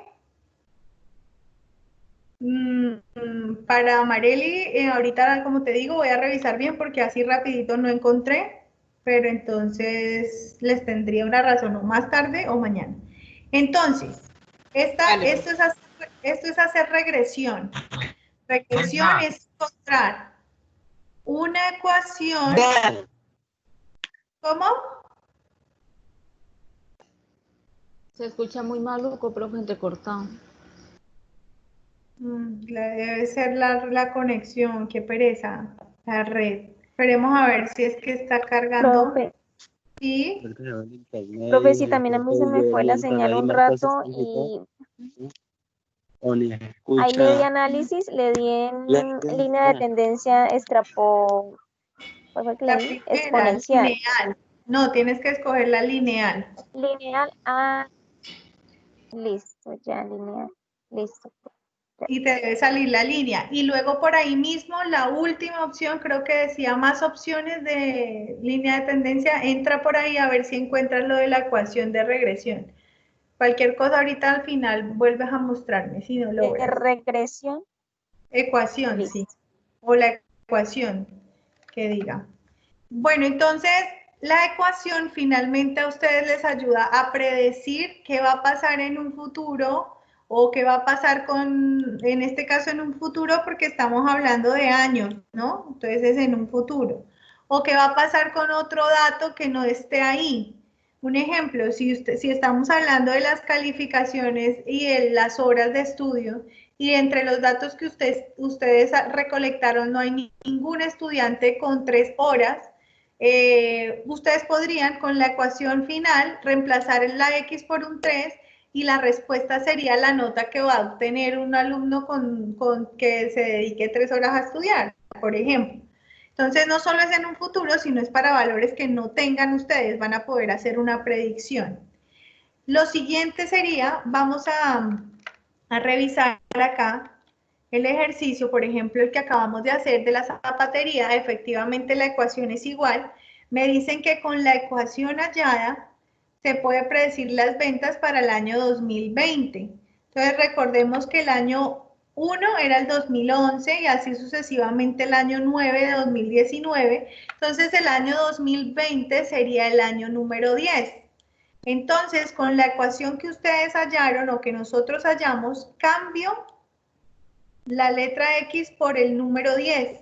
Speaker 1: Para Marely, ahorita como te digo, voy a revisar bien porque así rapidito no encontré, pero entonces les tendría una razón o más tarde o mañana. Entonces, esto es hacer regresión. Regresión es encontrar una ecuación. ¿Cómo?
Speaker 2: Se escucha muy maluco, profe, entrecortado.
Speaker 1: Debe ser la conexión, qué pereza, la red. Esperemos a ver si es que está cargando.
Speaker 3: Profe,
Speaker 1: Sí,
Speaker 3: profe, sí, también a mí se me fue la señal un rato y ahí le di análisis, le di en línea de tendencia ¿cuál fue que le
Speaker 1: la
Speaker 3: di?
Speaker 1: primera,
Speaker 3: Exponencial.
Speaker 1: lineal. No, tienes que escoger la lineal.
Speaker 3: Lineal, listo, ya, lineal, listo.
Speaker 1: Y te debe salir la línea. Y luego por ahí mismo, la última opción, creo que decía más opciones de línea de tendencia, entra por ahí a ver si encuentras lo de la ecuación de regresión. Cualquier cosa ahorita al final vuelves a mostrarme si no
Speaker 3: De
Speaker 1: logras.
Speaker 3: regresión,
Speaker 1: Ecuación, sí.
Speaker 3: listo.
Speaker 1: O la ecuación que diga. Bueno, entonces la ecuación finalmente a ustedes les ayuda a predecir qué va a pasar en un futuro o qué va a pasar en este caso en un futuro porque estamos hablando de años, ¿no? Entonces es en un futuro. O qué va a pasar con otro dato que no esté ahí. Un ejemplo, si estamos hablando de las calificaciones y de las horas de estudio, y entre los datos que ustedes recolectaron no hay ningún estudiante con 3 horas, ustedes podrían con la ecuación final reemplazar la X por un 3 y la respuesta sería la nota que va a obtener un alumno con que se dedique 3 horas a estudiar, por ejemplo. Entonces, no solo es en un futuro, sino es para valores que no tengan ustedes, van a poder hacer una predicción. Lo siguiente sería, vamos a revisar acá el ejercicio, por ejemplo, el que acabamos de hacer de la zapatería, efectivamente la ecuación es igual. Me dicen que con la ecuación hallada se puede predecir las ventas para el año 2020. Entonces recordemos que el año 1 era el 2011 y así sucesivamente el año 9 de 2019. Entonces el año 2020 sería el año número 10. Entonces, con la ecuación que ustedes hallaron o que nosotros hallamos, cambio la letra X por el número 10.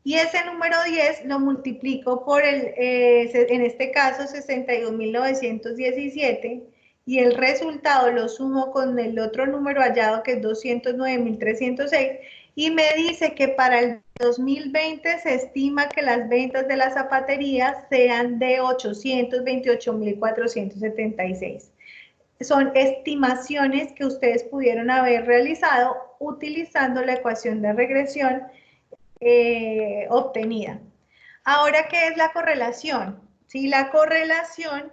Speaker 1: Y ese número 10 lo multiplico por en este caso, 62.917, y el resultado lo sumo con el otro número hallado, que es 209.306, y me dice que para el 2020 se estima que las ventas de la zapatería sean de 828.476. Son estimaciones que ustedes pudieron haber realizado utilizando la ecuación de regresión obtenida. Ahora, ¿qué es la correlación? ¿Sí? La correlación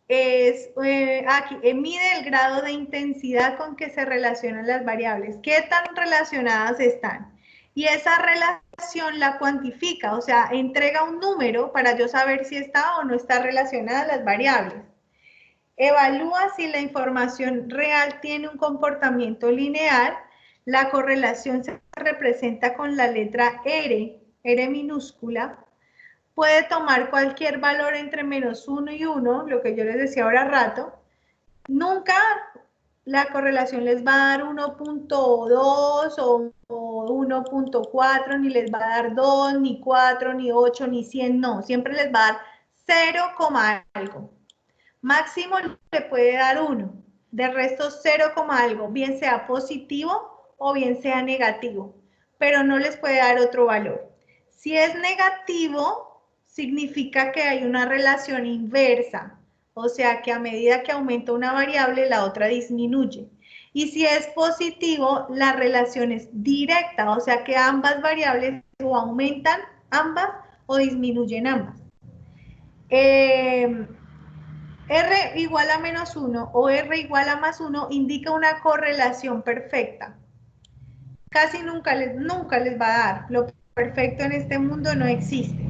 Speaker 1: es, mide el grado de intensidad con que se relacionan las variables. ¿Qué tan relacionadas están? Y esa relación la cuantifica, o sea, entrega un número para yo saber si está o no está relacionada las variables. Evalúa si la información real tiene un comportamiento lineal. La correlación se representa con la letra R, R minúscula. Puede tomar cualquier valor entre -1 y 1, lo que yo les decía ahora rato. Nunca la correlación les va a dar 1.2 o 1.4, ni les va a dar 2, ni 4, ni 8, ni 100, no. Siempre les va a dar 0, algo. Máximo le puede dar 1, de resto 0, algo, bien sea positivo o bien sea negativo, pero no les puede dar otro valor. Si es negativo, significa que hay una relación inversa, o sea que a medida que aumenta una variable, la otra disminuye. Y si es positivo, la relación es directa, o sea que ambas variables o aumentan ambas o disminuyen ambas. R igual a -1 o R igual a +1 indica una correlación perfecta. Casi nunca les va a dar. Lo perfecto en este mundo no existe.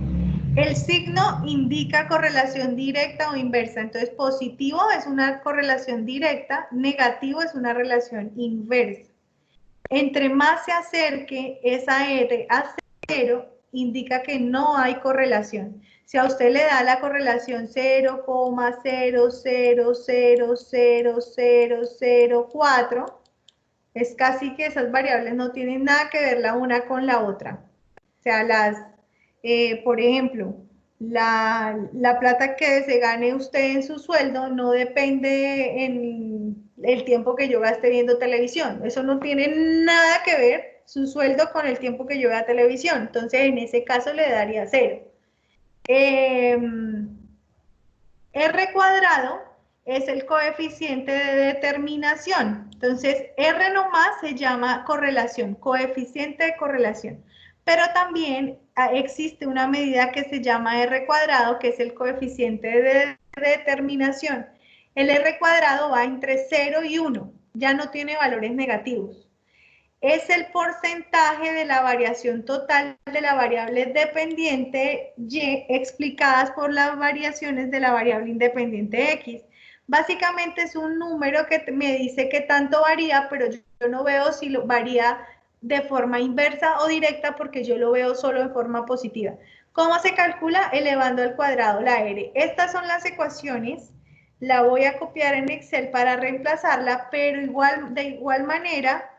Speaker 1: El signo indica correlación directa o inversa. Entonces, positivo es una correlación directa, negativo es una relación inversa. Entre más se acerque esa R a 0, indica que no hay correlación. Si a usted le da la correlación 0,00000004, es casi que esas variables no tienen nada que ver la una con la otra. O sea, por ejemplo, La plata que se gane usted en su sueldo no depende en el tiempo que yo gaste viendo televisión. Eso no tiene nada que ver su sueldo con el tiempo que yo vea televisión. Entonces, en ese caso le daría 0. R cuadrado es el coeficiente de determinación. Entonces, R nomás se llama correlación, coeficiente de correlación. Pero también existe una medida que se llama R cuadrado, que es el coeficiente de determinación. El R cuadrado va entre 0 y 1, ya no tiene valores negativos. Es el porcentaje de la variación total de la variable dependiente Y explicadas por las variaciones de la variable independiente X. Básicamente es un número que me dice qué tanto varía, pero yo no veo si lo varía de forma inversa o directa porque yo lo veo solo en forma positiva. ¿Cómo se calcula? Elevando al cuadrado la R. Estas son las ecuaciones. La voy a copiar en Excel para reemplazarla, pero de igual manera,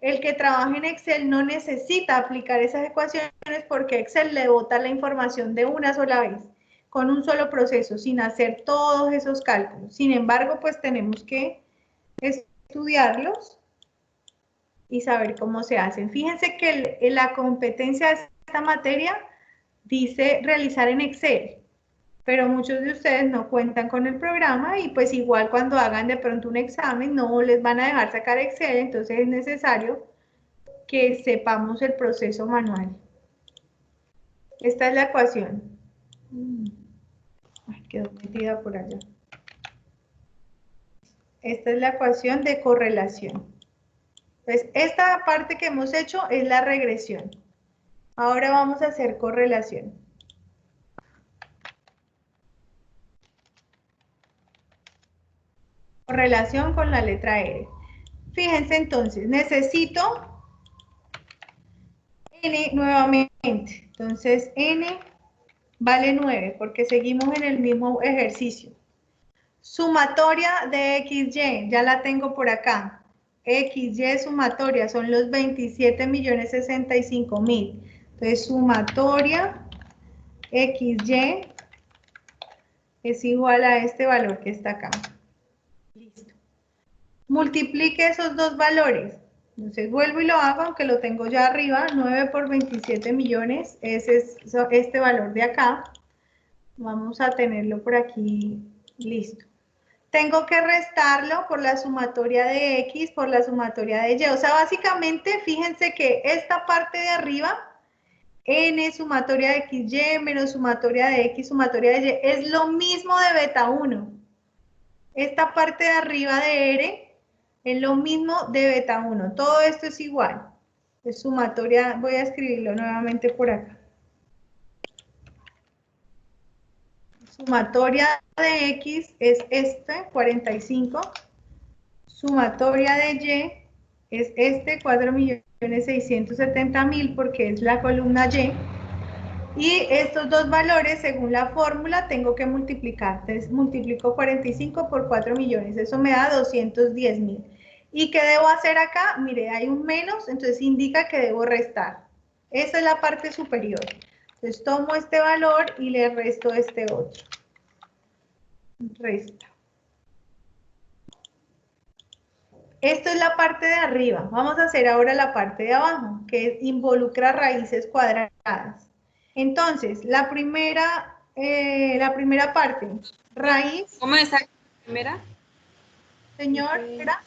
Speaker 1: el que trabaja en Excel no necesita aplicar esas ecuaciones porque Excel le bota la información de una sola vez, con un solo proceso, sin hacer todos esos cálculos. Sin embargo, pues tenemos que estudiarlos y saber cómo se hacen. Fíjense que la competencia de esta materia dice realizar en Excel, pero muchos de ustedes no cuentan con el programa y pues igual cuando hagan de pronto un examen no les van a dejar sacar Excel, entonces es necesario que sepamos el proceso manual. Esta es la ecuación. Ay, quedó metida por allá. Esta es la ecuación de correlación. Pues esta parte que hemos hecho es la regresión. Ahora vamos a hacer correlación. Correlación con la letra R. Fíjense entonces, necesito N nuevamente. Entonces, N vale 9 porque seguimos en el mismo ejercicio. Sumatoria de XY, ya la tengo por acá. XY sumatoria son los 27.065.000. Entonces, sumatoria XY es igual a este valor que está acá. Listo. Multiplique esos dos valores. Entonces vuelvo y lo hago, aunque lo tengo ya arriba. 9 por 27 millones, ese es este valor de acá. Vamos a tenerlo por aquí, listo. Tengo que restarlo por la sumatoria de X, por la sumatoria de Y. O sea, básicamente, fíjense que esta parte de arriba, N sumatoria de XY menos sumatoria de X sumatoria de Y, es lo mismo de beta 1. Esta parte de arriba de R es lo mismo de beta 1. Todo esto es igual. Es sumatoria, voy a escribirlo nuevamente por acá. Sumatoria de X es este, 45. Sumatoria de Y es este, 4.670.000 porque es la columna Y. Y estos dos valores, según la fórmula, tengo que multiplicar. Entonces, multiplico 45 por 4 millones. Eso me da 210.000. ¿Y qué debo hacer acá? Mire, hay un menos, entonces indica que debo restar. Esa es la parte superior. Entonces, tomo este valor y le resto este otro. Resta. Esto es la parte de arriba. Vamos a hacer ahora la parte de abajo, que involucra raíces cuadradas. Entonces, la primera parte, raíz.
Speaker 4: ¿Cómo se saca la primera?
Speaker 1: Señor, ¿era?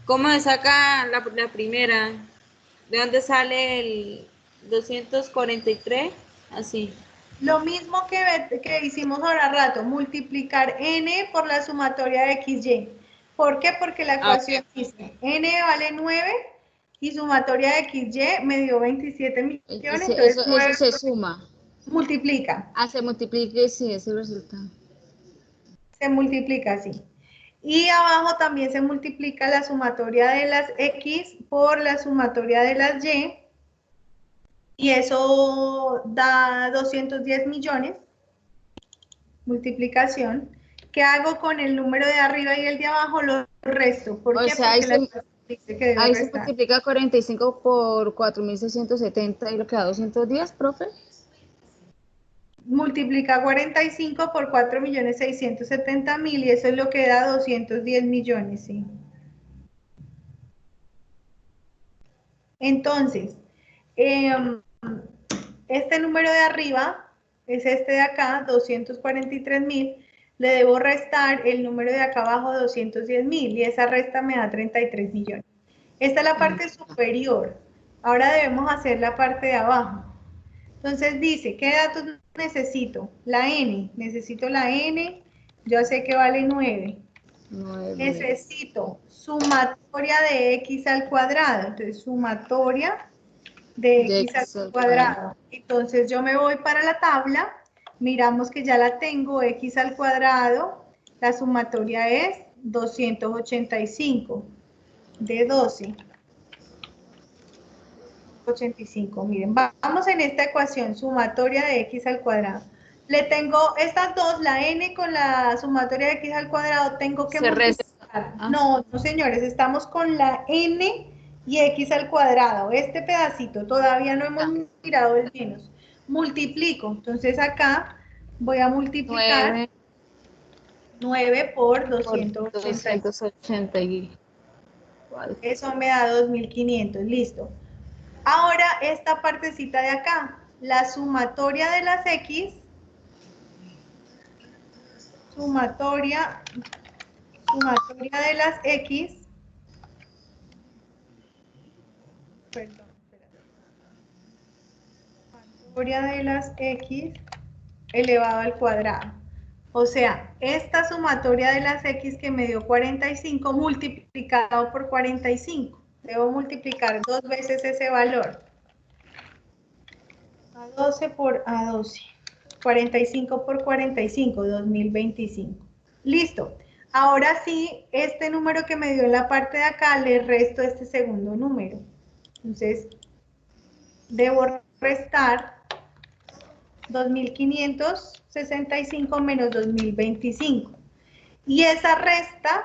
Speaker 4: ¿Cómo se saca la primera? ¿De dónde sale el 243? Así.
Speaker 1: Lo mismo que hicimos ahora rato, multiplicar n por la sumatoria de XY. ¿Por qué? Porque la ecuación dice n vale 9 y sumatoria de XY me dio 27 millones. Entonces
Speaker 2: Eso se suma.
Speaker 1: Multiplica.
Speaker 2: Se multiplique, sí, ese resultado.
Speaker 1: Se multiplica así. Y abajo también se multiplica la sumatoria de las X por la sumatoria de las Y. Y eso da 210 millones. Multiplicación. ¿Qué hago con el número de arriba y el de abajo? Lo resto. ¿Por qué?
Speaker 2: Sea,
Speaker 1: porque dice que debe
Speaker 2: ahí
Speaker 1: restar.
Speaker 2: se multiplica 45 por 4.670 y lo que da 210, profe.
Speaker 1: multiplica 45 por 4.670.000 y eso es lo que da 210 millones, ¿sí? Entonces, este número de arriba es este de acá, 243.000, le debo restar el número de acá abajo, 210.000, y esa resta me da 33 millones. Esta es la parte superior. Ahora debemos hacer la parte de abajo. Entonces dice, ¿qué datos necesito? La n, necesito la n, yo sé que vale 9.
Speaker 2: 9.
Speaker 1: Necesito sumatoria de x al cuadrado, entonces sumatoria de x al cuadrado. Entonces yo me voy para la tabla, miramos que ya la tengo, x al cuadrado, la sumatoria es 285 de 12. 85, miren, vamos en esta ecuación, sumatoria de x al cuadrado. Le tengo estas dos, la n con la sumatoria de x al cuadrado, tengo que multiplicar. No, no señores, estamos con la n y x al cuadrado. Este pedacito, todavía no hemos mirado el menos. Multiplico, entonces acá voy a multiplicar 9 por 280. Eso me da 2.500, listo. Ahora esta partecita de acá, la sumatoria de las x, sumatoria de las x, perdón, sumatoria de las x elevado al cuadrado. O sea, esta sumatoria de las x que me dio 45 multiplicado por 45. Debo multiplicar 2 veces ese valor. A12 por A12. 45 por 45, 2025. Listo. Ahora sí, este número que me dio en la parte de acá, le resto este segundo número. Entonces, debo restar 2.565 menos 2.025. Y esa resta,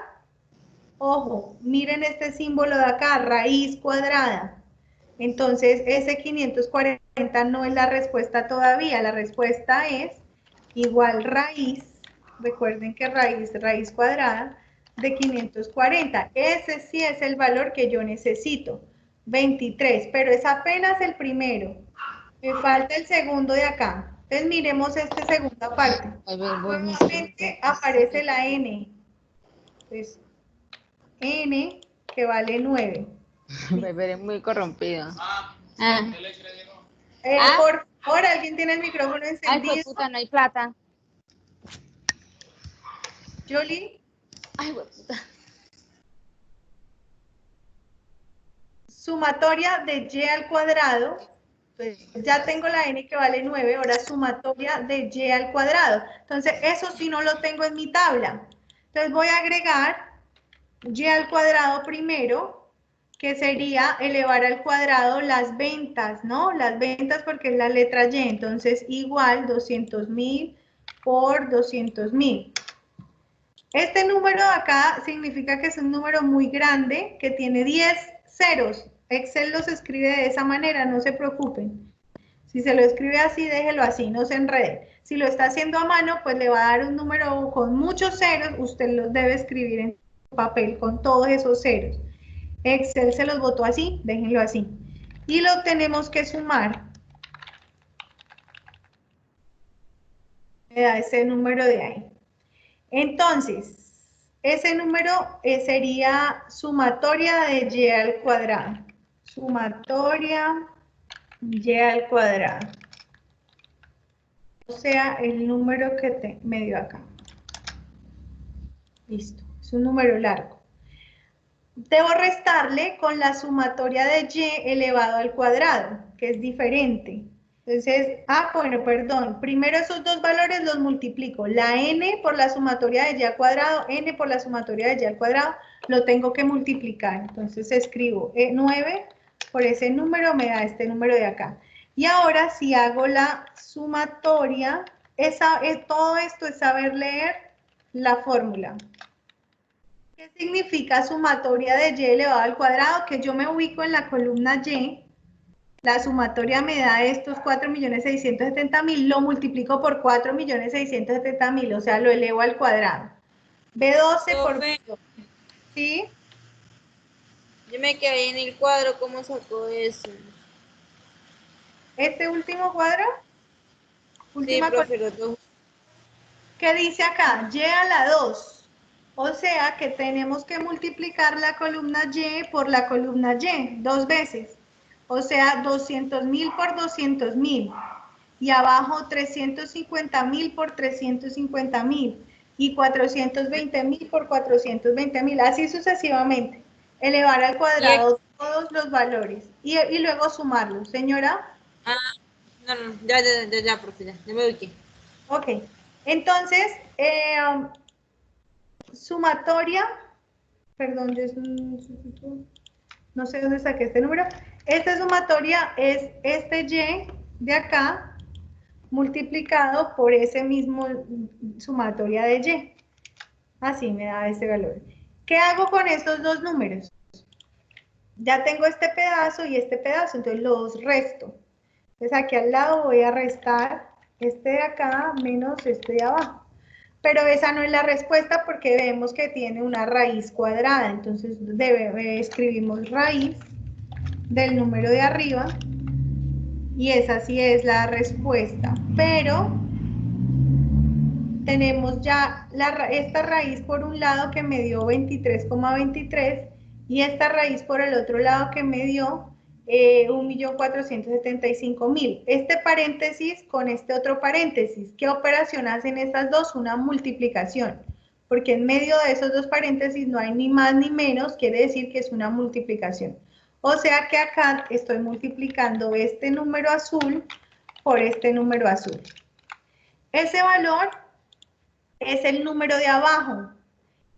Speaker 1: ojo, miren este símbolo de acá, raíz cuadrada. Entonces, ese 540 no es la respuesta todavía, la respuesta es igual raíz, recuerden que raíz cuadrada de 540. Ese sí es el valor que yo necesito, 23, pero es apenas el primero. Me falta el segundo de acá. Entonces, miremos esta segunda parte. Nuevamente aparece la n. Entonces, n que vale 9.
Speaker 2: Beber es muy corrompido.
Speaker 1: Por favor, ¿alguien tiene el micrófono encendido?
Speaker 2: Ay, puta, no hay plata.
Speaker 1: Jolie.
Speaker 2: Ay, puta.
Speaker 1: Sumatoria de y al cuadrado. Pues ya tengo la n que vale 9, ahora sumatoria de y al cuadrado. Entonces, eso sí no lo tengo en mi tabla. Entonces, voy a agregar y al cuadrado primero, que sería elevar al cuadrado las ventas, ¿no? Las ventas porque es la letra y, entonces igual 200.000 por 200.000. Este número de acá significa que es un número muy grande, que tiene 10 ceros. Excel los escribe de esa manera, no se preocupen. Si se lo escribe así, déjelo así, no se enrede. Si lo está haciendo a mano, pues le va a dar un número con muchos ceros, usted los debe escribir en papel con todos esos ceros. Excel se los botó así, déjenlo así. Y lo tenemos que sumar. Me da ese número de ahí. Entonces, ese número sería sumatoria de y al cuadrado. Sumatoria y al cuadrado. O sea, el número que me dio acá. Listo, es un número largo. Debo restarle con la sumatoria de y elevado al cuadrado, que es diferente. Entonces, bueno, perdón, primero esos dos valores los multiplico. La n por la sumatoria de y al cuadrado, n por la sumatoria de y al cuadrado, lo tengo que multiplicar. Entonces escribo 9 por ese número, me da este número de acá. Y ahora si hago la sumatoria, todo esto es saber leer la fórmula. ¿Qué significa sumatoria de y elevado al cuadrado? Que yo me ubico en la columna y, La sumatoria me da estos 4.670.000, lo multiplico por 4.670.000, o sea, lo elevo al cuadrado. B12 por...
Speaker 4: Profe,
Speaker 1: ¿Sí?
Speaker 4: yo me quedé en el cuadro, ¿cómo sacó eso?
Speaker 1: Este último cuadro,
Speaker 4: Sí,
Speaker 1: última
Speaker 4: profe, los dos.
Speaker 1: ¿qué dice acá? Y a la 2. O sea que tenemos que multiplicar la columna Y por la columna Y 2 veces. O sea, 200.000 por 200.000. Y abajo 350.000 por 350.000. Y 420.000 por 420.000. Así sucesivamente. Elevar al cuadrado todos los valores. Y luego sumarlos. Señora.
Speaker 4: Ah, no, ya, profe, ya me ubiqué.
Speaker 1: Ok. Entonces, sumatoria, perdón, no sé dónde saqué este número. Esta sumatoria es este Y de acá multiplicado por ese mismo sumatoria de Y. Así me da este valor. ¿Qué hago con estos dos números? Ya tengo este pedazo y este pedazo, entonces los resto. Entonces aquí al lado voy a restar este de acá menos este de abajo. Pero esa no es la respuesta porque vemos que tiene una raíz cuadrada. Entonces escribimos raíz del número de arriba y esa sí es la respuesta. Pero tenemos ya esta raíz por un lado que me dio 23,23 y esta raíz por el otro lado que me dio 1.475.000. Este paréntesis con este otro paréntesis, ¿qué operación hacen estas dos? Una multiplicación, porque en medio de esos dos paréntesis no hay ni más ni menos, quiere decir que es una multiplicación. O sea que acá estoy multiplicando este número azul por este número azul. Ese valor es el número de abajo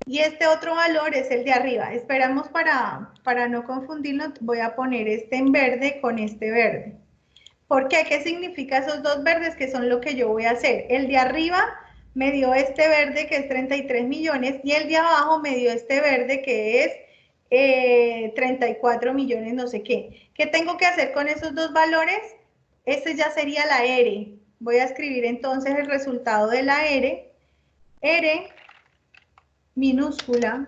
Speaker 1: y este otro valor es el de arriba. Esperamos para no confundirnos, voy a poner este en verde con este verde. ¿Por qué? ¿Qué significa esos dos verdes? Que son lo que yo voy a hacer. El de arriba me dio este verde que es 33 millones y el de abajo me dio este verde que es 34 millones no sé qué. ¿Qué tengo que hacer con esos dos valores? Este ya sería la R. Voy a escribir entonces el resultado de la R. R minúscula,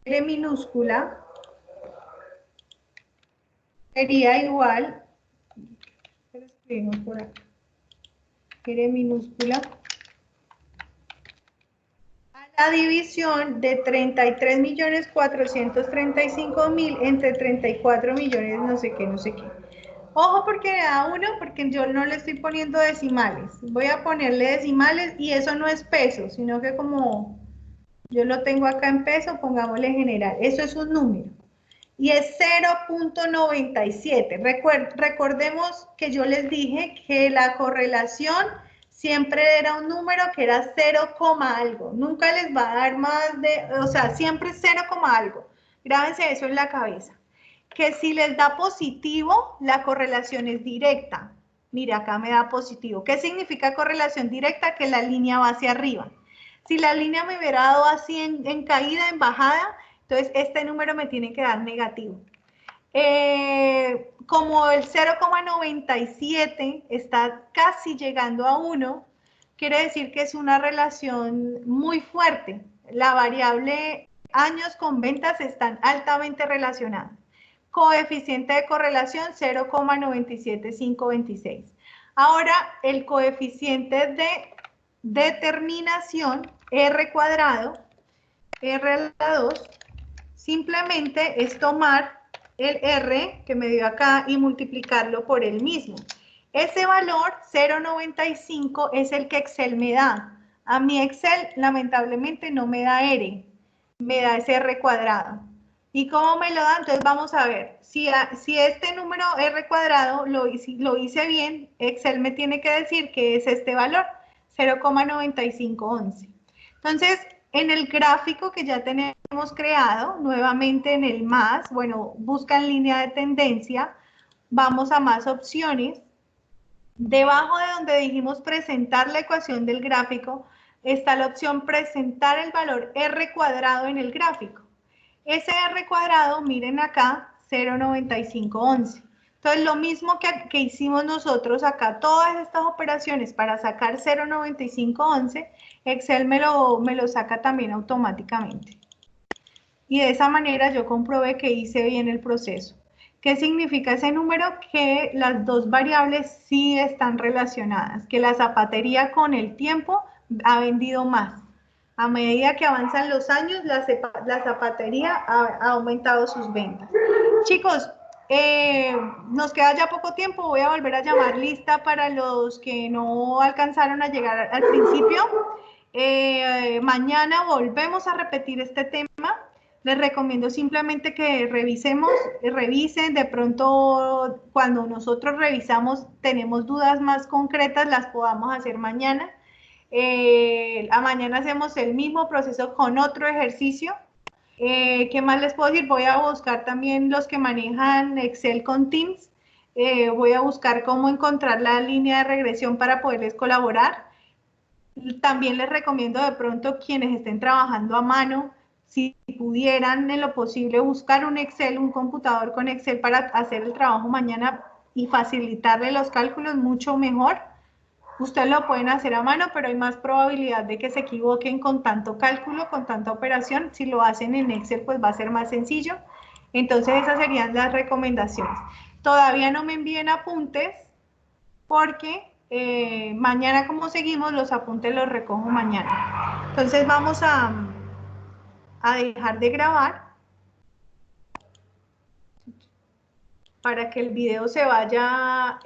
Speaker 1: R minúscula sería igual, escribimos por acá, R minúscula, a la división de 33.435.000 entre 34 millones no sé qué, no sé qué. Ojo porque me da 1, porque yo no le estoy poniendo decimales. Voy a ponerle decimales y eso no es peso, sino que como yo lo tengo acá en peso, pongámosle general. Eso es un número. Y es 0.97. Recordemos que yo les dije que la correlación siempre era un número que era 0, algo. Nunca les va a dar más de, o sea, siempre 0, algo. Grábense eso en la cabeza. Que si les da positivo, la correlación es directa. Mira, acá me da positivo. ¿Qué significa correlación directa? Que la línea va hacia arriba. Si la línea me hubiera dado así en caída, en bajada, entonces este número me tiene que dar negativo. Como el 0,97 está casi llegando a 1, quiere decir que es una relación muy fuerte. La variable años con ventas están altamente relacionadas. Coeficiente de correlación 0,97526. Ahora el coeficiente de determinación R cuadrado, R a la 2, simplemente es tomar el R que me dio acá y multiplicarlo por el mismo. Ese valor 0,95 es el que Excel me da. A mí Excel lamentablemente no me da R, me da ese R cuadrado. ¿Y cómo me lo da? Entonces vamos a ver. Si este número R cuadrado lo hice bien, Excel me tiene que decir que es este valor, 0,9511. Entonces, en el gráfico que ya tenemos creado, nuevamente en el más, bueno, busca en línea de tendencia, vamos a más opciones. Debajo de donde dijimos presentar la ecuación del gráfico, está la opción presentar el valor R cuadrado en el gráfico. Ese R cuadrado, miren acá, 0.9511. Entonces, lo mismo que hicimos nosotros acá, todas estas operaciones para sacar 0.9511, Excel me lo saca también automáticamente. Y de esa manera yo comprobé que hice bien el proceso. ¿Qué significa ese número? Que las dos variables sí están relacionadas, que la zapatería con el tiempo ha vendido más. A medida que avanzan los años, la zapatería ha aumentado sus ventas. Chicos, nos queda ya poco tiempo, voy a volver a llamar lista para los que no alcanzaron a llegar al principio. Mañana volvemos a repetir este tema. Les recomiendo simplemente que revisen, de pronto cuando nosotros revisamos tenemos dudas más concretas, las podamos hacer mañana. A mañana hacemos el mismo proceso con otro ejercicio. ¿Qué más les puedo decir? Voy a buscar también los que manejan Excel con Teams. Voy a buscar cómo encontrar la línea de regresión para poderles colaborar. También les recomiendo de pronto quienes estén trabajando a mano, si pudieran en lo posible buscar un Excel, un computador con Excel para hacer el trabajo mañana y facilitarle los cálculos mucho mejor. Ustedes lo pueden hacer a mano, pero hay más probabilidad de que se equivoquen con tanto cálculo, con tanta operación. Si lo hacen en Excel, pues va a ser más sencillo. Entonces, esas serían las recomendaciones. Todavía no me envíen apuntes porque mañana, como seguimos, los apuntes los recojo mañana. Entonces, vamos a dejar de grabar para que el video se vaya